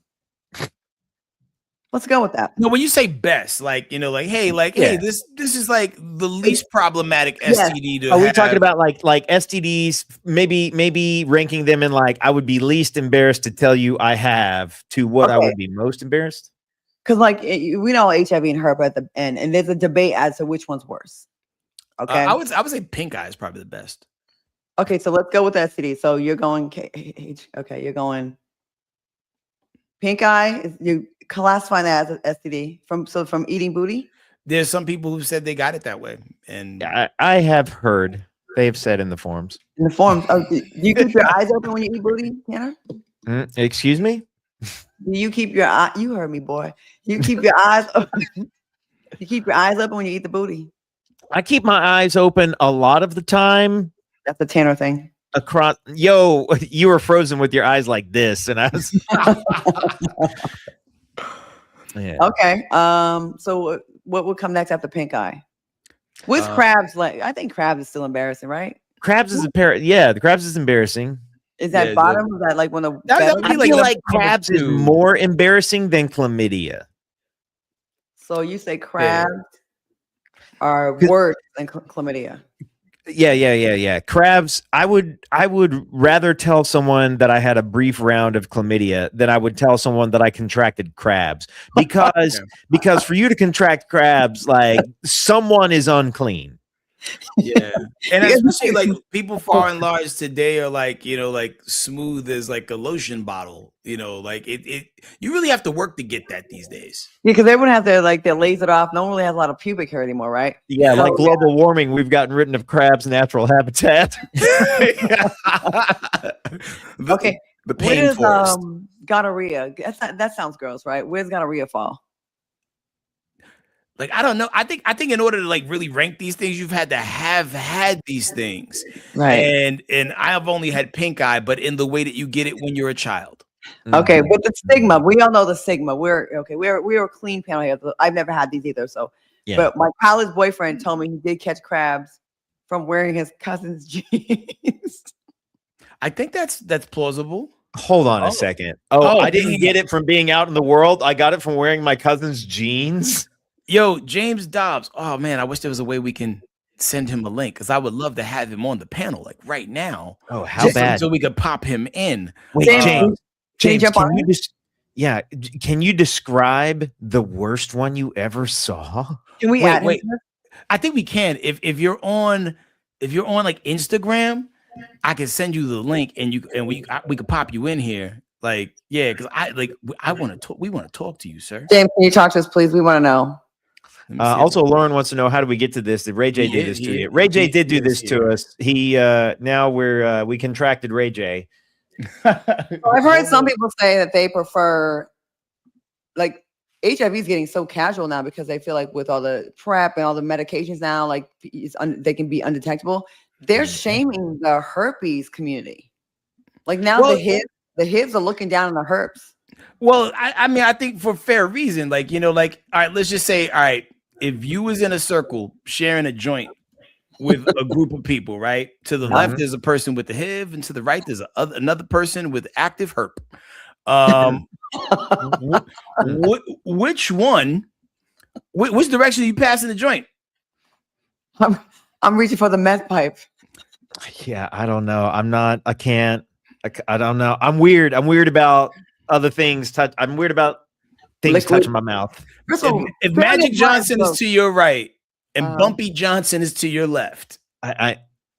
let's go with that. No, when you say best, like, you know, like, hey, this is like the least problematic STD to Are we have. talking about like STDs, maybe ranking them in like I would be least embarrassed to tell you I have to what I would be most embarrassed? Because like we know HIV and herp at the end, and there's a debate as to which one's worse. Okay. I would say pink eye is probably the best. Okay, so let's go with the STD. So you're going okay, you're going pink eye. You classify that as an STD from eating booty? there's some people who said they got it that way. And I have heard they've said in the forums. In the forms, do you keep your eyes open when you eat booty, Tanner? Excuse me? Do you keep your eye? You heard me, boy. You keep your eyes open. You keep your eyes open when you eat the booty. I keep my eyes open a lot of the time. That's the Tanner thing. Across, yo, you were frozen with your eyes like this, and I was. Yeah. Okay. So what would come next after pink eye? What's crabs like? I think crabs is still embarrassing, right? Crabs is the crabs is embarrassing. Is that bottom? Is that like when the That would be I like feel number like crabs is two. more embarrassing than chlamydia. So you say crabs are worse than chlamydia. Yeah. Crabs. I would rather tell someone that I had a brief round of chlamydia than I would tell someone that I contracted crabs, because for you to contract crabs, like someone is unclean. Yeah, and especially like people far and large today are like, like smooth as like a lotion bottle. Like it you really have to work to get that these days. Yeah, because everyone has their laser off. No one really has a lot of pubic hair anymore, right? Yeah, like global warming, we've gotten rid of crabs' natural habitat. Okay, the pain where's forest. gonorrhea? That sounds gross, right? Where's gonorrhea fall? Like I don't know. I think in order to like really rank these things, you've had to have had these things, Right. And I have only had pink eye, but in the way that you get it when you're a child. Okay, with the stigma, we all know the stigma. We're a clean panel here. I've never had these either. So, Yeah. but my college boyfriend told me he did catch crabs from wearing his cousin's jeans. I think that's plausible. Hold on a second. I didn't damn. get it from being out in the world. I got it from wearing my cousin's jeans. Yo, James Dobbs. Oh man, I wish there was a way we can send him a link because I would love to have him on the panel like right now. Oh, how bad? So we could pop him in. Wait, James, James, jump on can you describe the worst one you ever saw? Can we add him? I think we can. If you're on like Instagram, I can send you the link and we could pop you in here. Like, yeah, because I want to talk. We want to talk to you, sir. James, can you talk to us, please? We want to know. Also, Lauren wants to know, how do we get to this? Did Ray J do this to you? Ray J did do this to us. He now we contracted Ray J. I've heard some people say that they prefer, like, HIV is getting so casual now because they feel like with all the PrEP and all the medications now, like they can be undetectable. They're shaming the herpes community. Like now the hips are looking down on the herps. Well, I mean, I think for fair reason. Like, all right, let's just say, all right, if you was in a circle sharing a joint with a group of people, right? To the left there's a person with the HIV, and to the right there's another person with active herp. Which one? Which direction are you passing the joint? I'm reaching for the meth pipe. Yeah, I don't know. I can't. I don't know. I'm weird. I'm weird about other things. I'm weird about things touching my mouth. If Magic Johnson is to your right and Bumpy Johnson is to your left,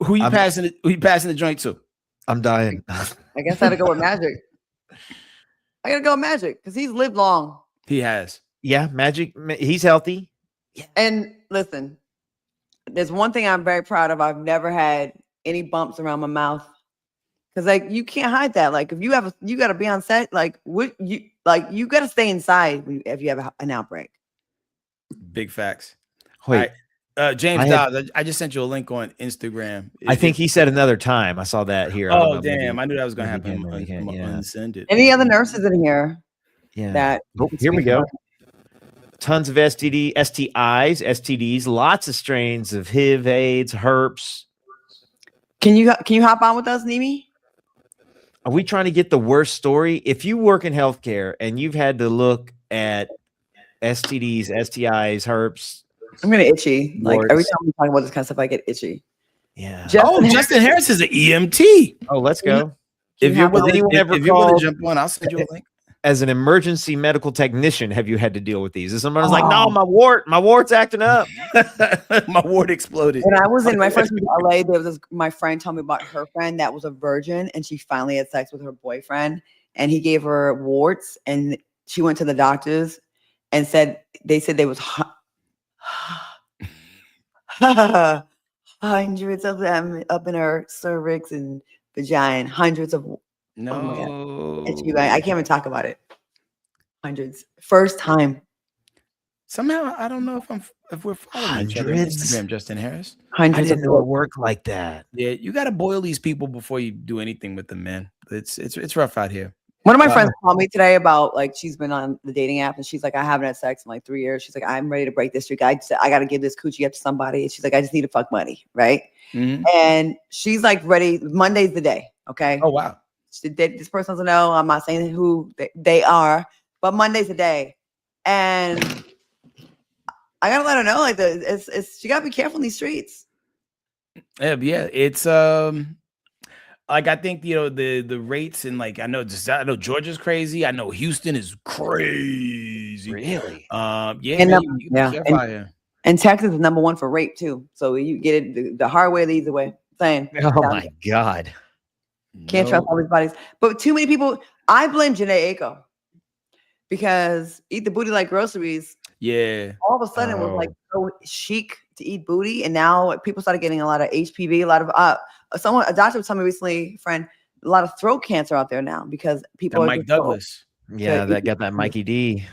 who you passing the joint to? I'm dying. I guess I gotta go with Magic. I gotta go with Magic because he's lived long. He has. Yeah, Magic. He's healthy. And listen, there's one thing I'm very proud of. I've never had any bumps around my mouth. Because like you can't hide that. Like if you got to be on set. Like you got to stay inside if you have an outbreak. Big facts. Wait, James Dobbs, I just sent you a link on Instagram. I think he said another time. I saw that here. Oh damn! I knew that was gonna happen. Unsend it. Any other nurses in here? Yeah. Here we go. Tons of STIs, STDs, lots of strains of HIV, AIDS, herpes. Can you hop on with us, Nimi? Are we trying to get the worst story? If you work in healthcare and you've had to look at STDs, STIs, herpes, I'm gonna itchy. Like every time we talk about this kind of stuff, I get itchy. Yeah. Justin Harris is an EMT. Oh, let's go. If you're willing to jump on, I'll send you a link. As an emergency medical technician, have you had to deal with these? Is someone's like, no, my wart's acting up. My wart exploded. When I was in my first in LA, there was my friend told me about her friend that was a virgin, and she finally had sex with her boyfriend, and he gave her warts, and she went to the doctors and they said they was hundreds of them up in her cervix and vagina. Hundreds of. No. Oh my God. I can't even talk about it. Hundreds. First time. Somehow I don't know if we're following each other on Hundreds? Instagram, Justin Harris. I Hundreds didn't of. know it worked like that. Yeah, you got to boil these people before you do anything with them, man. It's rough out here. One of my friends called me today about like she's been on the dating app and she's like, I haven't had sex in like 3 years. She's like, I'm ready to break this streak. I got to give this coochie up to somebody. And she's like, I just need to fuck money, right? Mhm. And she's like ready. Monday's the day. Okay. Oh wow. This person doesn't know. I'm not saying who they are, but Monday's the day. And I gotta let her know, like she gotta be careful in these streets. Yeah, it's like I think the rates and like I know Georgia's crazy. I know Houston is crazy. Really? Yeah, And, man, you be yeah, careful out here. And Texas is #1 for rape too. So you get it the hard way or the easy way. Saying. Oh my God. Can't trust all these bodies. But too many people, I blame Janae Aiko because eat the booty like groceries. Yeah. All of a sudden it was like so chic to eat booty. And now people started getting a lot of HPV, a lot of a doctor was telling me recently, friend, a lot of throat cancer out there now because people And are Mike just so- Douglas. Yeah, that got that Mikey D.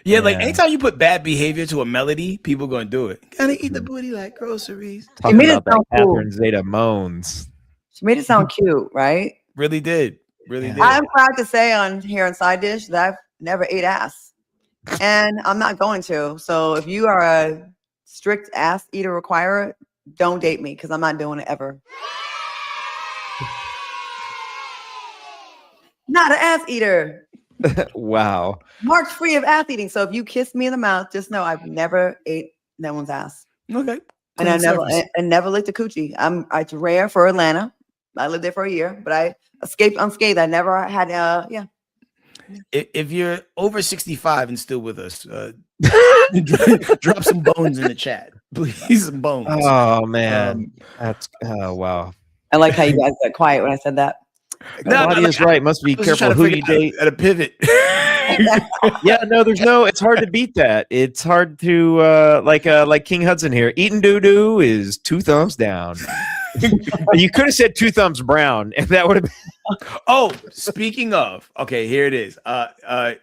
Yeah, like Yeah. anytime you put bad behavior to a melody, people gonna do it. Gotta eat the booty like groceries. Talking made it about that sound cool. Catherine Zeta Moans. She made it sound cute, right? Really did. Really did. I'm proud to say on here on Side Dish that I've never ate ass. And I'm not going to. So if you are a strict ass eater requirer, don't date me because I'm not doing it ever. Not an ass eater. Wow. March free of ass eating. So if you kiss me in the mouth, just know I've never ate no one's ass. Okay. And I Clean never surface. and never licked a coochie. It's rare for Atlanta. I lived there for a year, but I escaped unscathed. I never had If you're over 65 and still with us, drop some bones in the chat, please. Some bones. Oh man. That's wow. I like how you guys got quiet when I said that. Claudia's right. Must be I was just careful trying to who you figure date. out at a pivot. Yeah, no, it's hard to beat that. It's hard to like King Hudson here. Eating doo-doo is 2 thumbs down. You could have said 2 thumbs brown, and that would have been Oh, speaking of, okay, here it is.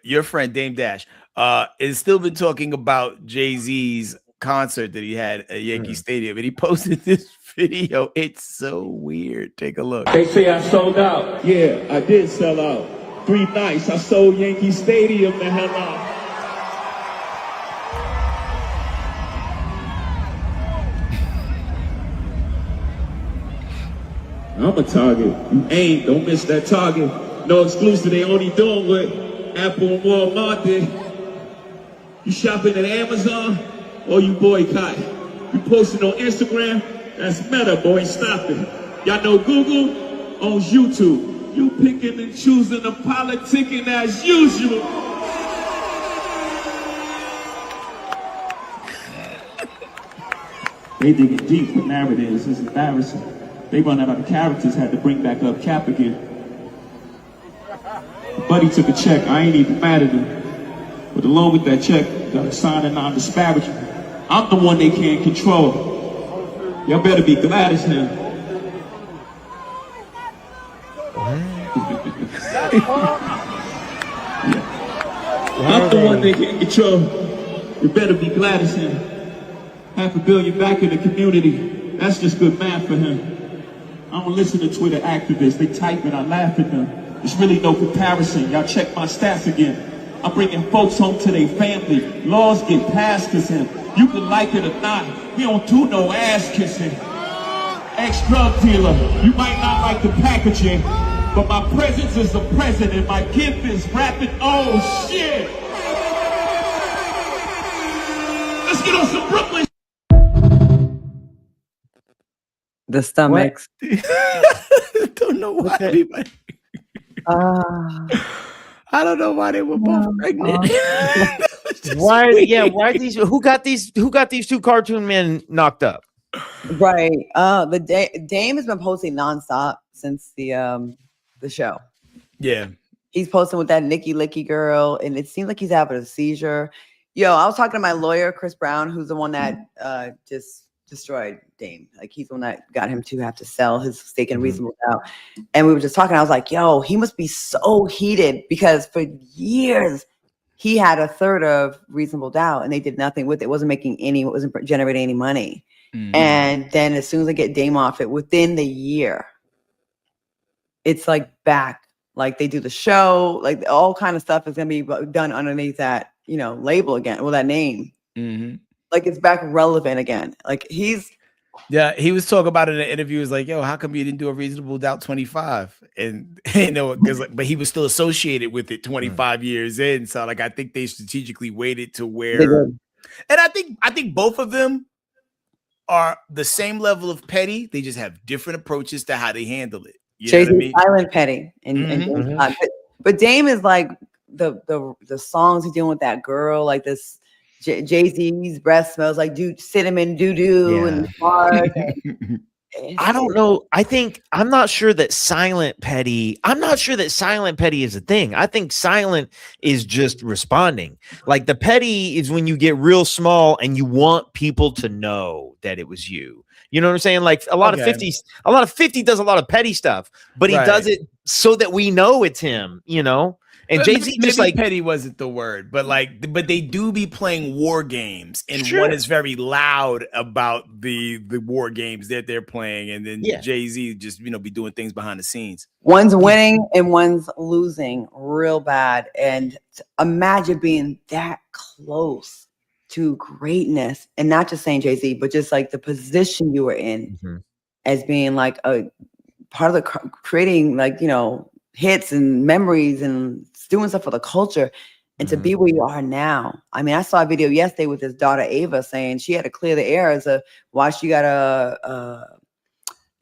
Your friend Dame Dash has still been talking about Jay-Z's concert that he had at Yankee Stadium, and he posted this video. It's so weird. Take a look. They say I sold out. Yeah, I did sell out. 3 nights. I sold Yankee Stadium the hell out. I'm a target. You ain't. Don't miss that target. No exclusive. They only doing what Apple and Walmart did. You shopping at Amazon or you boycott? You posting on Instagram? That's Meta, boy. Stop it. Y'all know Google owns YouTube. You picking and choosing and politicking as usual. They digging deep with narratives. It's embarrassing. They run out of characters, had to bring back up Cap again. Buddy took a check. I ain't even mad at him. But along with that check, got a sign of non-disparagement. I'm the one they can't control. Y'all better be glad as hell. I'm the one they can't control. You better be glad as him. $500 million back in the community. That's just good math for him. I don't listen to Twitter activists. They type and I laugh at them. There's really no comparison. Y'all check my stats again. I'm bringing folks home to their family. Laws get passed because him. You can like it or not. We don't do no ass kissing. Ex-drug dealer. You might not like the packaging, but my presence is the president. My gift is rapping. Oh shit. Let's get on some Brooklyn. The stomachs. Don't know why anybody. I don't know why they were both pregnant. why? Yeah, why these? Who got these 2 cartoon men knocked up? Right. Dame has been posting nonstop since the show. Yeah. He's posting with that Nikki Licky girl, and it seems like he's having a seizure. Yo, I was talking to my lawyer, Chris Brown, who's the one that just destroyed Dame. Like he's the one that got him to have to sell his stake in Reasonable Doubt. And we were just talking. I was like, yo, he must be so heated because for years he had a third of Reasonable Doubt and they did nothing with it. It wasn't generating any money. And then as soon as I get Dame off it, within the year, it's like back. Like they do the show, like all kind of stuff is gonna be done underneath that, label again, that name. Like it's back relevant again. Like he was talking about it in an interview. He was like, yo, how come you didn't do a Reasonable Doubt 25? And but he was still associated with it 25 years in. So like I think they strategically waited to where, and I think both of them are the same level of petty. They just have different approaches to how they handle it. You know what I mean? Silent petty, but Dame is like the songs he's doing with that girl, like this Jay-Z's breath smells like cinnamon doo-doo and fart. I don't know. I'm not sure that silent petty is a thing. I think silent is just responding. Like the petty is when you get real small and you want people to know that it was you. You know what I'm saying? Like a lot of 50 does a lot of petty stuff, but he does it so that we know it's him, And Jay-Z just like petty wasn't the word, but they do be playing war games, and one is very loud about the war games that they're playing, and then Jay-Z just be doing things behind the scenes. One's winning and one's losing real bad, and imagine being that close to greatness, and not just saying Jay-Z, but just like the position you were in as being like a part of the creating, like hits and memories and doing stuff for the culture, and to be where you are now. I mean, I saw a video yesterday with his daughter Ava saying she had to clear the air as why she got a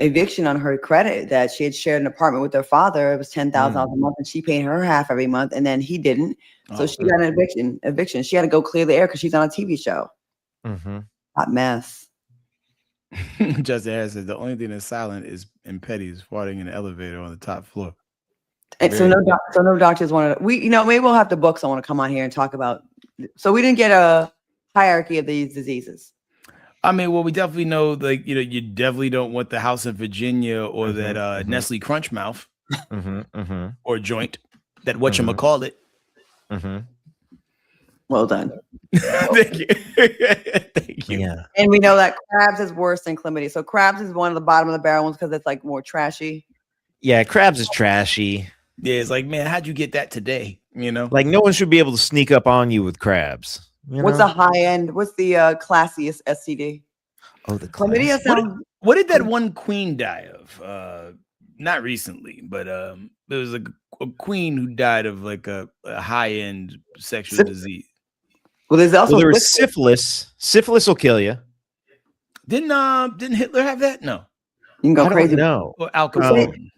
eviction on her credit, that she had shared an apartment with her father. It was $10,000 a month, and she paid her half every month, and then he didn't. So she got an eviction. She had to go clear the air because she's on a TV show. Hot mess. Justin Harris says the only thing that's silent is and petty is farting in the elevator on the top floor. And so no doctors wanted to, maybe we'll have the book someone to come on here and talk about. So we didn't get a hierarchy of these diseases. I mean, well, we definitely know, like, you definitely don't want the house in Virginia or that Nestle Crunch Mouth or joint, that whatchamacallit. Well done. Thank you. Thank you. Yeah. And we know that crabs is worse than chlamydia. So crabs is one of the bottom of the barrel ones because it's like more trashy. Yeah, crabs is trashy. Yeah, it's like, man, how'd you get that today? Like no one should be able to sneak up on you with crabs. What's the high end? What's the classiest STD? Oh, the chlamydia sounds. What did that one queen die of? Not recently, but there was a queen who died of like a high end sexual disease. Well, there was syphilis. Syphilis will kill you. Didn't Hitler have that? No. You can go crazy. No. Or Al Capone.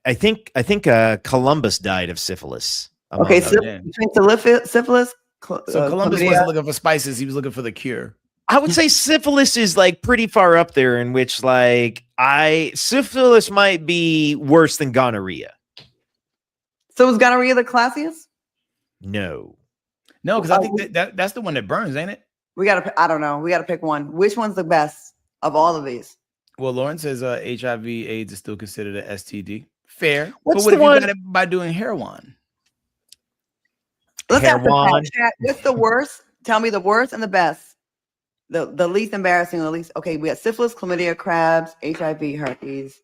I think Columbus died of syphilis. Okay, between syphilis. So Columbus wasn't looking for spices; he was looking for the cure. I would say syphilis is like pretty far up there, in which like syphilis might be worse than gonorrhea. So is gonorrhea the classiest? No, because I think that's the one that burns, ain't it? I don't know. We gotta pick one. Which one's the best of all of these? Well, Lauren says HIV/AIDS is still considered an STD. Fair. What's but what the if one? You got it by doing heroin? Let's ask the chat. What's the worst? Tell me the worst and the best. The least embarrassing, or the least. Okay, we got syphilis, chlamydia, crabs, HIV, herpes,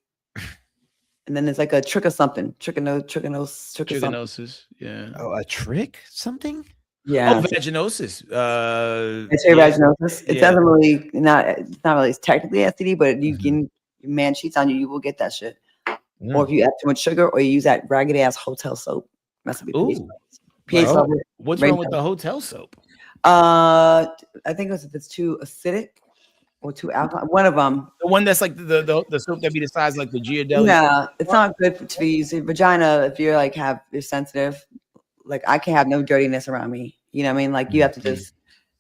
and then there's like a trick or something. Trichinosis. Yeah. Oh, a trick? Something? Yeah. Oh, vaginosis. Vaginosis. It doesn't really it's not really technically STD, but you can man cheats on you, you will get that shit. Or if you add too much sugar, or you use that raggedy ass hotel soap. That's a pH level. What's wrong with the hotel soap? I think if it's too acidic or too alkaline. One of them. The one that's like the soap that be the size like the Ghirardelli. Yeah, it's not good to use your vagina if you're like you're sensitive. Like I can't have no dirtiness around me. You know what I mean? Like you have to just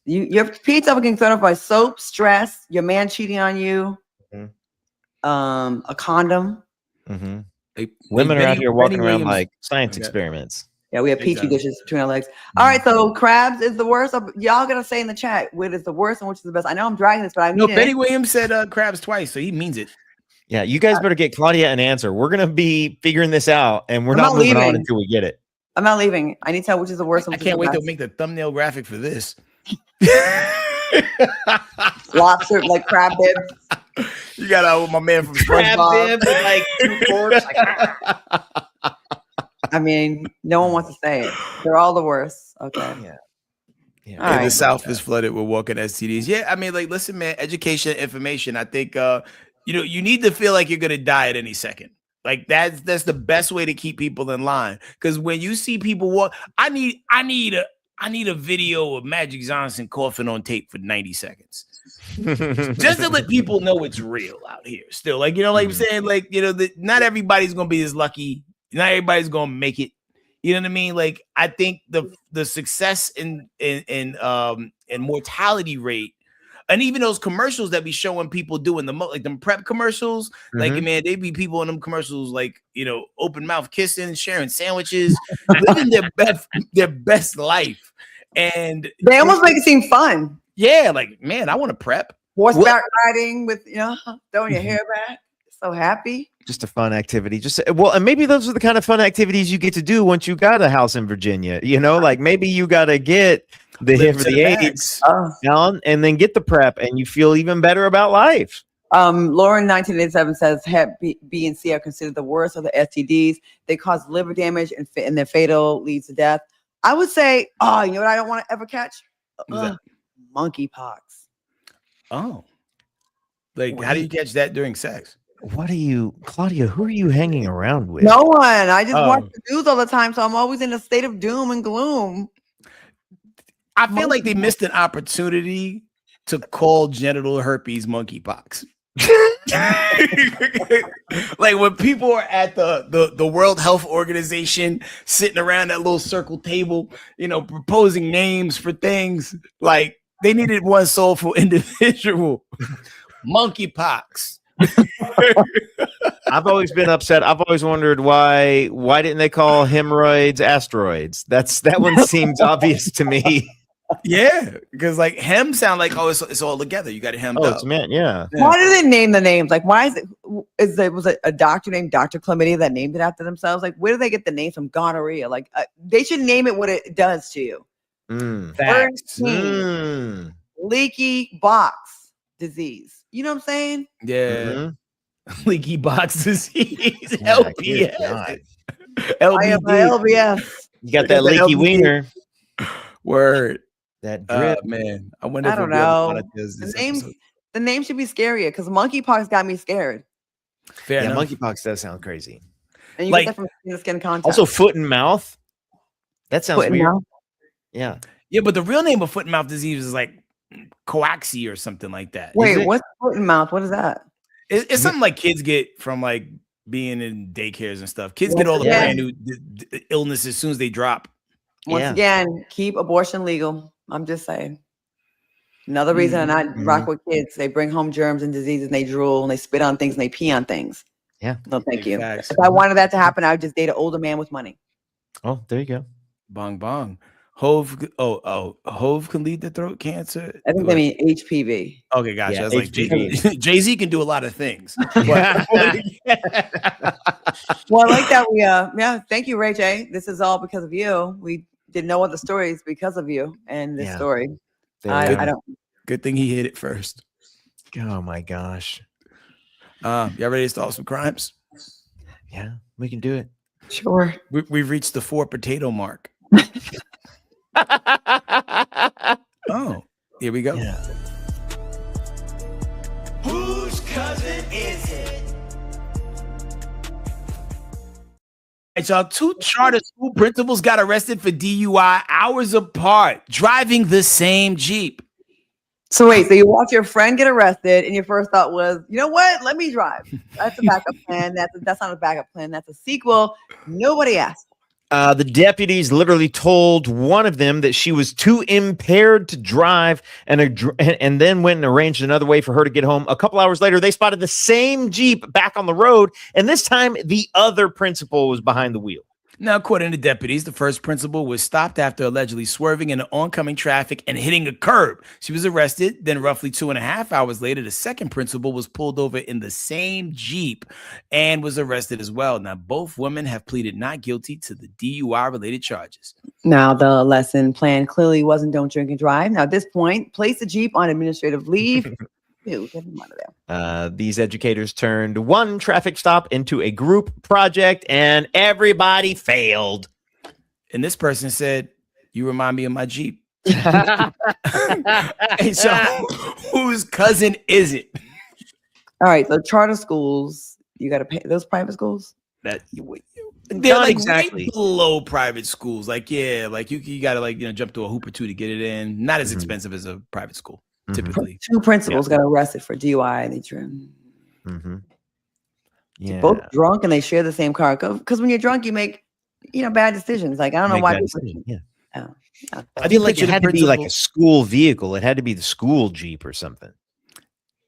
your pH level can start off by soap, stress, your man cheating on you, a condom. Women are out here walking around like science experiments. Yeah, we have Big petri time. dishes between our legs. All right, so crabs is the worst. Y'all gotta say in the chat which is the worst and which is the best. I know I'm dragging this, but I No, need Benny it. Williams said crabs twice, so he means it. Yeah, you guys better get Claudia an answer. We're gonna be figuring this out, and we're I'm not not moving on leaving. until we get it. I'm not leaving. I need to tell which is the worst. and I which is can't the wait to best. make the thumbnail graphic for this. Lobster, like crab bib. You got my man from Crab SpongeBob. bib with like 2 forks. Like, I mean, no one wants to say it. They're all the worst. Okay. yeah. All And right. the South is flooded with walking STDs. Yeah, I mean, like, listen, man, education, information. I think you need to feel like you're gonna die at any second. Like that's the best way to keep people in line. Because when you see people walk, I need a video of Magic Johnson coughing on tape for 90 seconds. Just to let people know it's real out here still. Like, like I'm saying, like, not everybody's gonna be as lucky. Not everybody's gonna make it. You know what I mean? Like, I think the success in mortality rate, and even those commercials that be showing people doing like them prep commercials, like, man, they be people in them commercials, like, open mouth kissing, sharing sandwiches, living their best life. And They almost make it seem fun. yeah, like, man, I want to prep. Horseback riding with, throwing your hair back. So happy. Just a fun activity. And maybe those are the kind of fun activities you get to do once you got a house in Virginia. Like maybe you got to get the hit for the AIDS down and then get the prep, and you feel even better about life. Lauren 1987 says Hep B and C are considered the worst of the STDs. They cause liver damage and they're fatal, leads to death. I would say, you know what I don't want to ever catch? Monkeypox. Oh, like, how do you catch that during sex? Claudia, who are you hanging around with? No one. I just watch the news all the time, so I'm always in a state of doom and gloom. I feel like they missed an opportunity to call genital herpes monkeypox. Like, when people are at the World Health Organization sitting around that little circle table, proposing names for things, like, they needed one soulful individual. Monkeypox. I've always been upset. I've always wondered why didn't they call hemorrhoids asteroids? That one seems obvious to me. Yeah, because like hem sound like, it's all together. You got it hemmed up. It's meant, yeah. Why do they name the names? Like, why was it a doctor named Dr. Chlamydia that named it after themselves? Like, where do they get the name from? Gonorrhea. Like, they should name it what it does to you. Facts. Leaky box disease. You know what I'm saying? Yeah. Leaky box disease. Yeah, LBS. LBD. LBS. You got that leaky wiener. Word. That drip. Man. I wonder I if don't know. The name should be scarier because monkeypox got me scared. Fair enough. Monkeypox does sound crazy. And you Like, get that from skin contact. Also, foot and mouth. That sounds Foot and weird. mouth. Yeah. Yeah, but the real name of foot and mouth disease is like coaxy or something like that. Wait, what's foot and mouth? What is that? It's something like kids get from like being in daycares and stuff. Kids get all the brand new illness as soon as they drop. Once again, keep abortion legal. I'm just saying. Another reason I not rock with kids. They bring home germs and diseases and they drool and they spit on things and they pee on things. Yeah. No, thank you. Facts. If I wanted that to happen, I would just date an older man with money. Oh, there you go. Bong bong. Hove can lead to throat cancer. I think they mean HPV. Okay, gotcha. Yeah, I was like, HPV. Jay-Z can do a lot of things. Well, I like that we thank you, Ray J. This is all because of you. We did no other stories because of you and this story. I don't. Good thing he hit it first. Oh my gosh. Y'all ready to start some crimes? Yeah, we can do it. Sure. We've reached the 4 potato mark. Oh, here we go. Yeah. Whose cousin is it? Right, y'all, 2 charter school principals got arrested for DUI hours apart, driving the same Jeep. So wait, so you watch your friend get arrested, and your first thought was, you know what? Let me drive. That's a backup plan. That's not a backup plan. That's a sequel. Nobody asked. The deputies literally told one of them that she was too impaired to drive, and then went and arranged another way for her to get home. A couple hours later, they spotted the same Jeep back on the road, and this time the other principal was behind the wheel. Now, according to deputies, the first principal was stopped after allegedly swerving into oncoming traffic and hitting a curb. She was arrested. Then, roughly 2.5 hours later, the second principal was pulled over in the same Jeep and was arrested as well. Now, both women have pleaded not guilty to the DUI-related charges. Now, the lesson plan clearly wasn't don't drink and drive. Now, at this point, place the Jeep on administrative leave. Ew, get him out of there. These educators turned one traffic stop into a group project, and everybody failed. And this person said, "You remind me of my Jeep." And so, whose cousin is it? All right, so charter schools, you got to pay those private schools. They're Not like exactly. right below private schools. Like, yeah, like you got to like jump through a hoop or two to get it in. Not as expensive as a private school, typically. Two principals got arrested for DUI. And they Yeah. both drunk and they share the same car. Because when you're drunk, you make bad decisions. Like I don't know Make why. that People, decision, yeah. yeah. I feel like picture it the had to be like a principal- school vehicle. It had to be the school Jeep or something.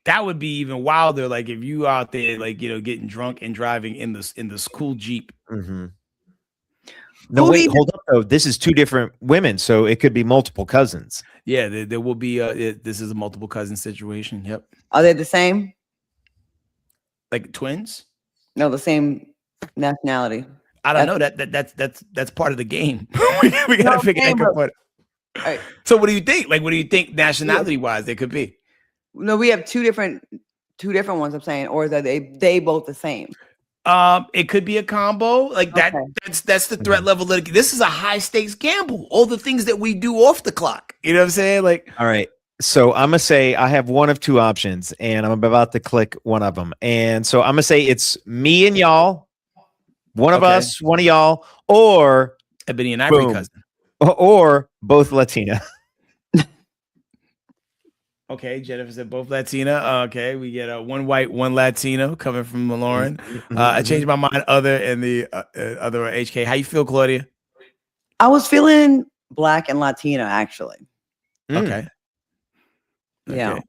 That would be even wilder. Like if you out there, like getting drunk and driving in the school Jeep. Mm-hmm. No, Who wait, needs- hold up though. This is two different women, so it could be multiple cousins. Yeah, there will be. This is a multiple cousin situation. Yep, Are they the same? like twins. No, the same nationality. I don't know. That's part of the game. we gotta No, figure game, that but- out. All right. So what do you think? Like, what do you think nationality wise they could be? No, we have two different ones. I'm saying, or is that they both the same? It could be a combo like that. Okay. That's the threat level. This is a high stakes gamble. All the things that we do off the clock. You know what I'm saying? Like, All right. So I'm gonna say I have one of two options, and I'm about to click one of them. And so I'm gonna say it's me and y'all, one of Okay. us, one of y'all, or Ebony and Ivory Boom. cousin. or both Latina. Okay, Jennifer said both Latina. Okay, we get one white, one Latino coming from Lauren. I changed my mind. Other and the other HK. How you feel, Claudia? I was feeling black and Latino actually. Okay. Yeah. Okay.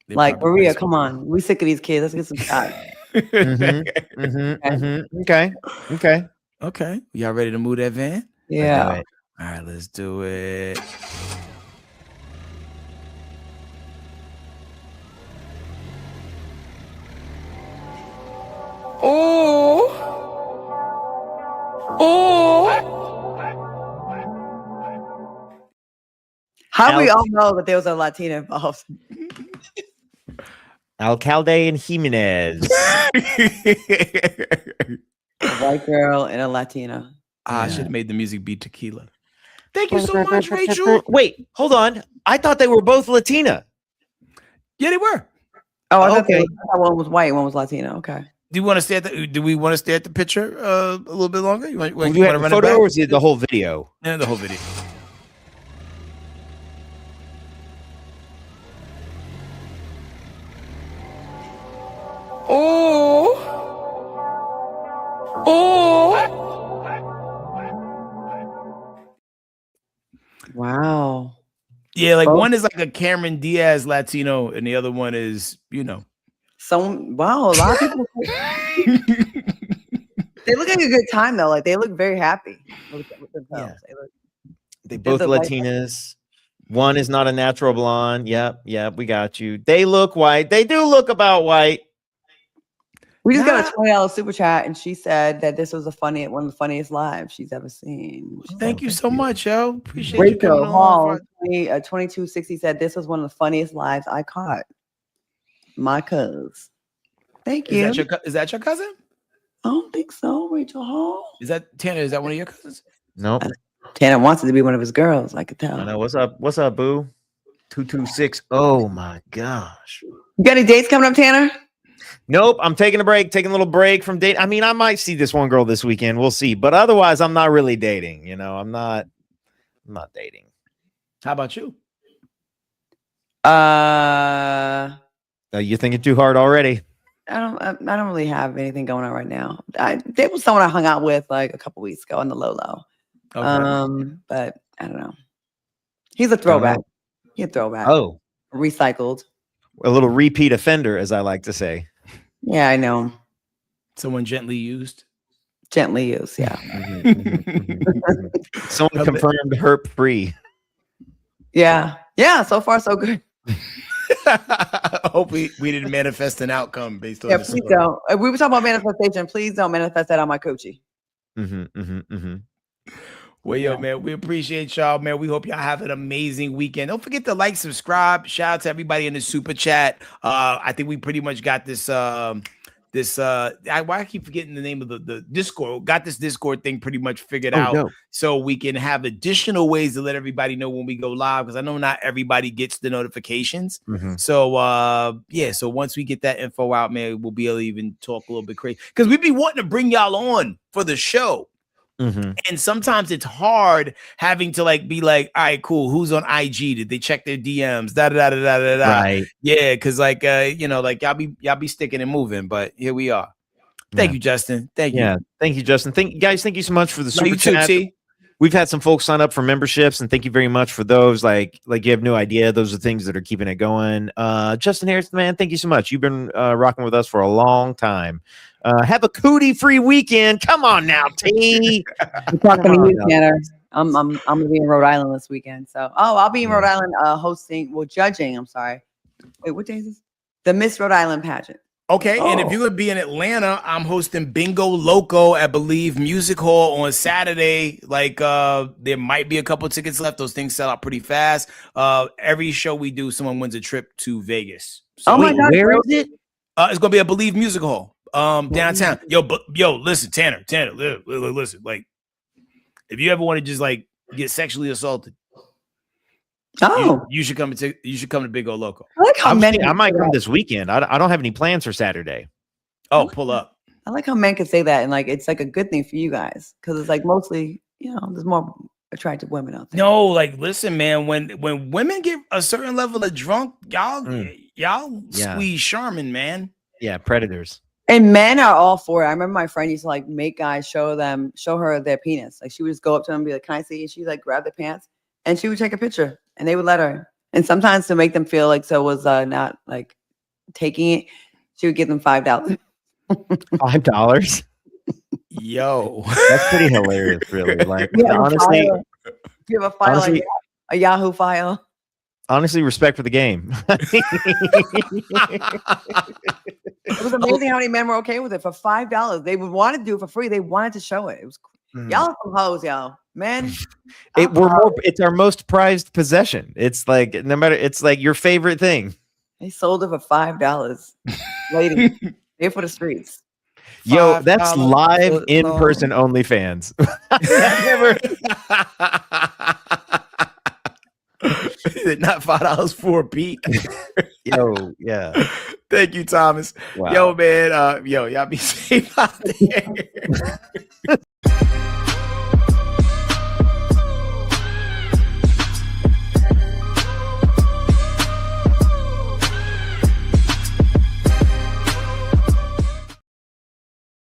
They Like probably Maria, like come on. We sick of these kids. Let's get some shots. Okay. Okay. Y'all ready to move that van? Yeah. All right, let's do it. How do we all know that there was a Latina involved? Alcalde and Jimenez. A white girl and a Latina. I should have made the music be tequila. Thank you so much, Rachel. Wait, hold on. I thought they were both Latina. Yeah, they were. Oh, I thought Okay. I thought one was white, one was Latino. Okay. Do you want to stay at the? Do we want to stay at the picture a little bit longer? You want, Do you have a photo or is it the whole video? Yeah, the whole video. Wow. Yeah, like Both? one is like a Cameron Diaz Latino, and the other one is, Wow, a lot of people they look like a good time though. Like they look very happy with themselves. Yeah. They look, They There's both a white- Latinas. One is not a natural blonde. Yep, we got you. They look white. They do look about white. we just got a $20 super chat, and she said that this was one of the funniest lives she's ever seen. Thank you so much, yo. Appreciate you Rachel coming Hall, on. 2260 said this was one of the funniest lives I caught. My cuz. Thank you. Is that your cousin? I don't think so, Rachel Hall. Is that Tanner? Is that one of your cousins? Nope. Tanner wants it to be one of his girls. I could tell. I know. What's up? What's up, boo? 226. Oh my gosh. You got any dates coming up, Tanner? Nope. I'm taking a break, taking a little break from date. I mean, I might see this one girl this weekend. We'll see. But otherwise, I'm not really dating. I'm not dating. How about you? You're thinking too hard already. I don't really have anything going on right now. There was someone I hung out with like a couple weeks ago on the low. Okay. But I don't know. He's a throwback. He's a throwback. Oh, Recycled. a little repeat offender, as I like to say. Yeah, I know. Someone gently used. Gently used, yeah. Someone confirmed herp free. Yeah. Yeah, so far so good. I hope we didn't manifest an outcome based on Yeah, this please story. don't. If we were talking about manifestation, please don't manifest that on my coochie. Well, yo, man, we appreciate y'all, man. We hope y'all have an amazing weekend. Don't forget to like, subscribe. Shout out to everybody in the super chat. I think we pretty much got this. Why I keep forgetting the name of the Discord. Got this Discord thing pretty much figured out, dope. so we can have additional ways to let everybody know when we go live. Because I know not everybody gets the notifications. So yeah, so once we get that info out, man, we'll be able to even talk a little bit crazy. Because we be wanting to bring y'all on for the show. And sometimes it's hard having to like be like, all right, cool. Who's on IG? Did they check their DMs? Right. Yeah, because like you know, like y'all be sticking and moving, but here we are. Thank you, Justin. Thank you. Yeah, thank you, Justin. Thank you so much for the super You too, chat. T. We've had some folks sign up for memberships, and thank you very much for those. Like you have no idea. Those are things that are keeping it going. Justin Harrison, man, thank you so much. You've been rocking with us for a long time. Have a cootie-free weekend. Come on now, T. I'm talking to you, Tanner. I'm gonna be in Rhode Island this weekend. So I'll be in Rhode Island judging. I'm sorry. Wait, what day is this? The Miss Rhode Island pageant. Okay, and if you're gonna be in Atlanta, I'm hosting Bingo Loco at Believe Music Hall on Saturday. Like there might be a couple tickets left. Those things sell out pretty fast. Every show we do, someone wins a trip to Vegas. So Oh my God, where bro. is it? it's gonna be a Believe Music Hall downtown. Yo, listen, Tanner, listen, like if you ever want to just like get sexually assaulted, you should come to Big O Loco. I like how men. I might come this weekend. I don't have any plans for Saturday. Oh, pull up. I like how men can say that, and like it's like a good thing for you guys because it's like mostly, there's more attractive women out there. No, like listen, man. When women get a certain level of drunk, y'all Yeah. squeeze Charmin, man. Yeah, predators. And men are all for it. I remember my friend used to like make guys show her their penis. Like she would just go up to them and be like, "Can I see?" And she'd like grab their pants and she would take a picture and they would let her. And sometimes to make them feel like so was not like taking it, she would give them $5. $5? Yo, That's pretty hilarious, really. Like Yeah, honestly, you have a file, honestly- like a Yahoo file. honestly, respect for the game. It was amazing how many men were okay with it for $5. They would want to do it for free. They wanted to show it. It was y'all are some hoes, y'all. Men. It's our most prized possession. It's like no matter. It's like your favorite thing. They sold it for $5. Lady, here for the streets. Yo, that's $5 live in person OnlyFans. not $5 for a beat. Yo, yeah. Thank you, Thomas. Wow. Yo, man. Y'all be safe out there.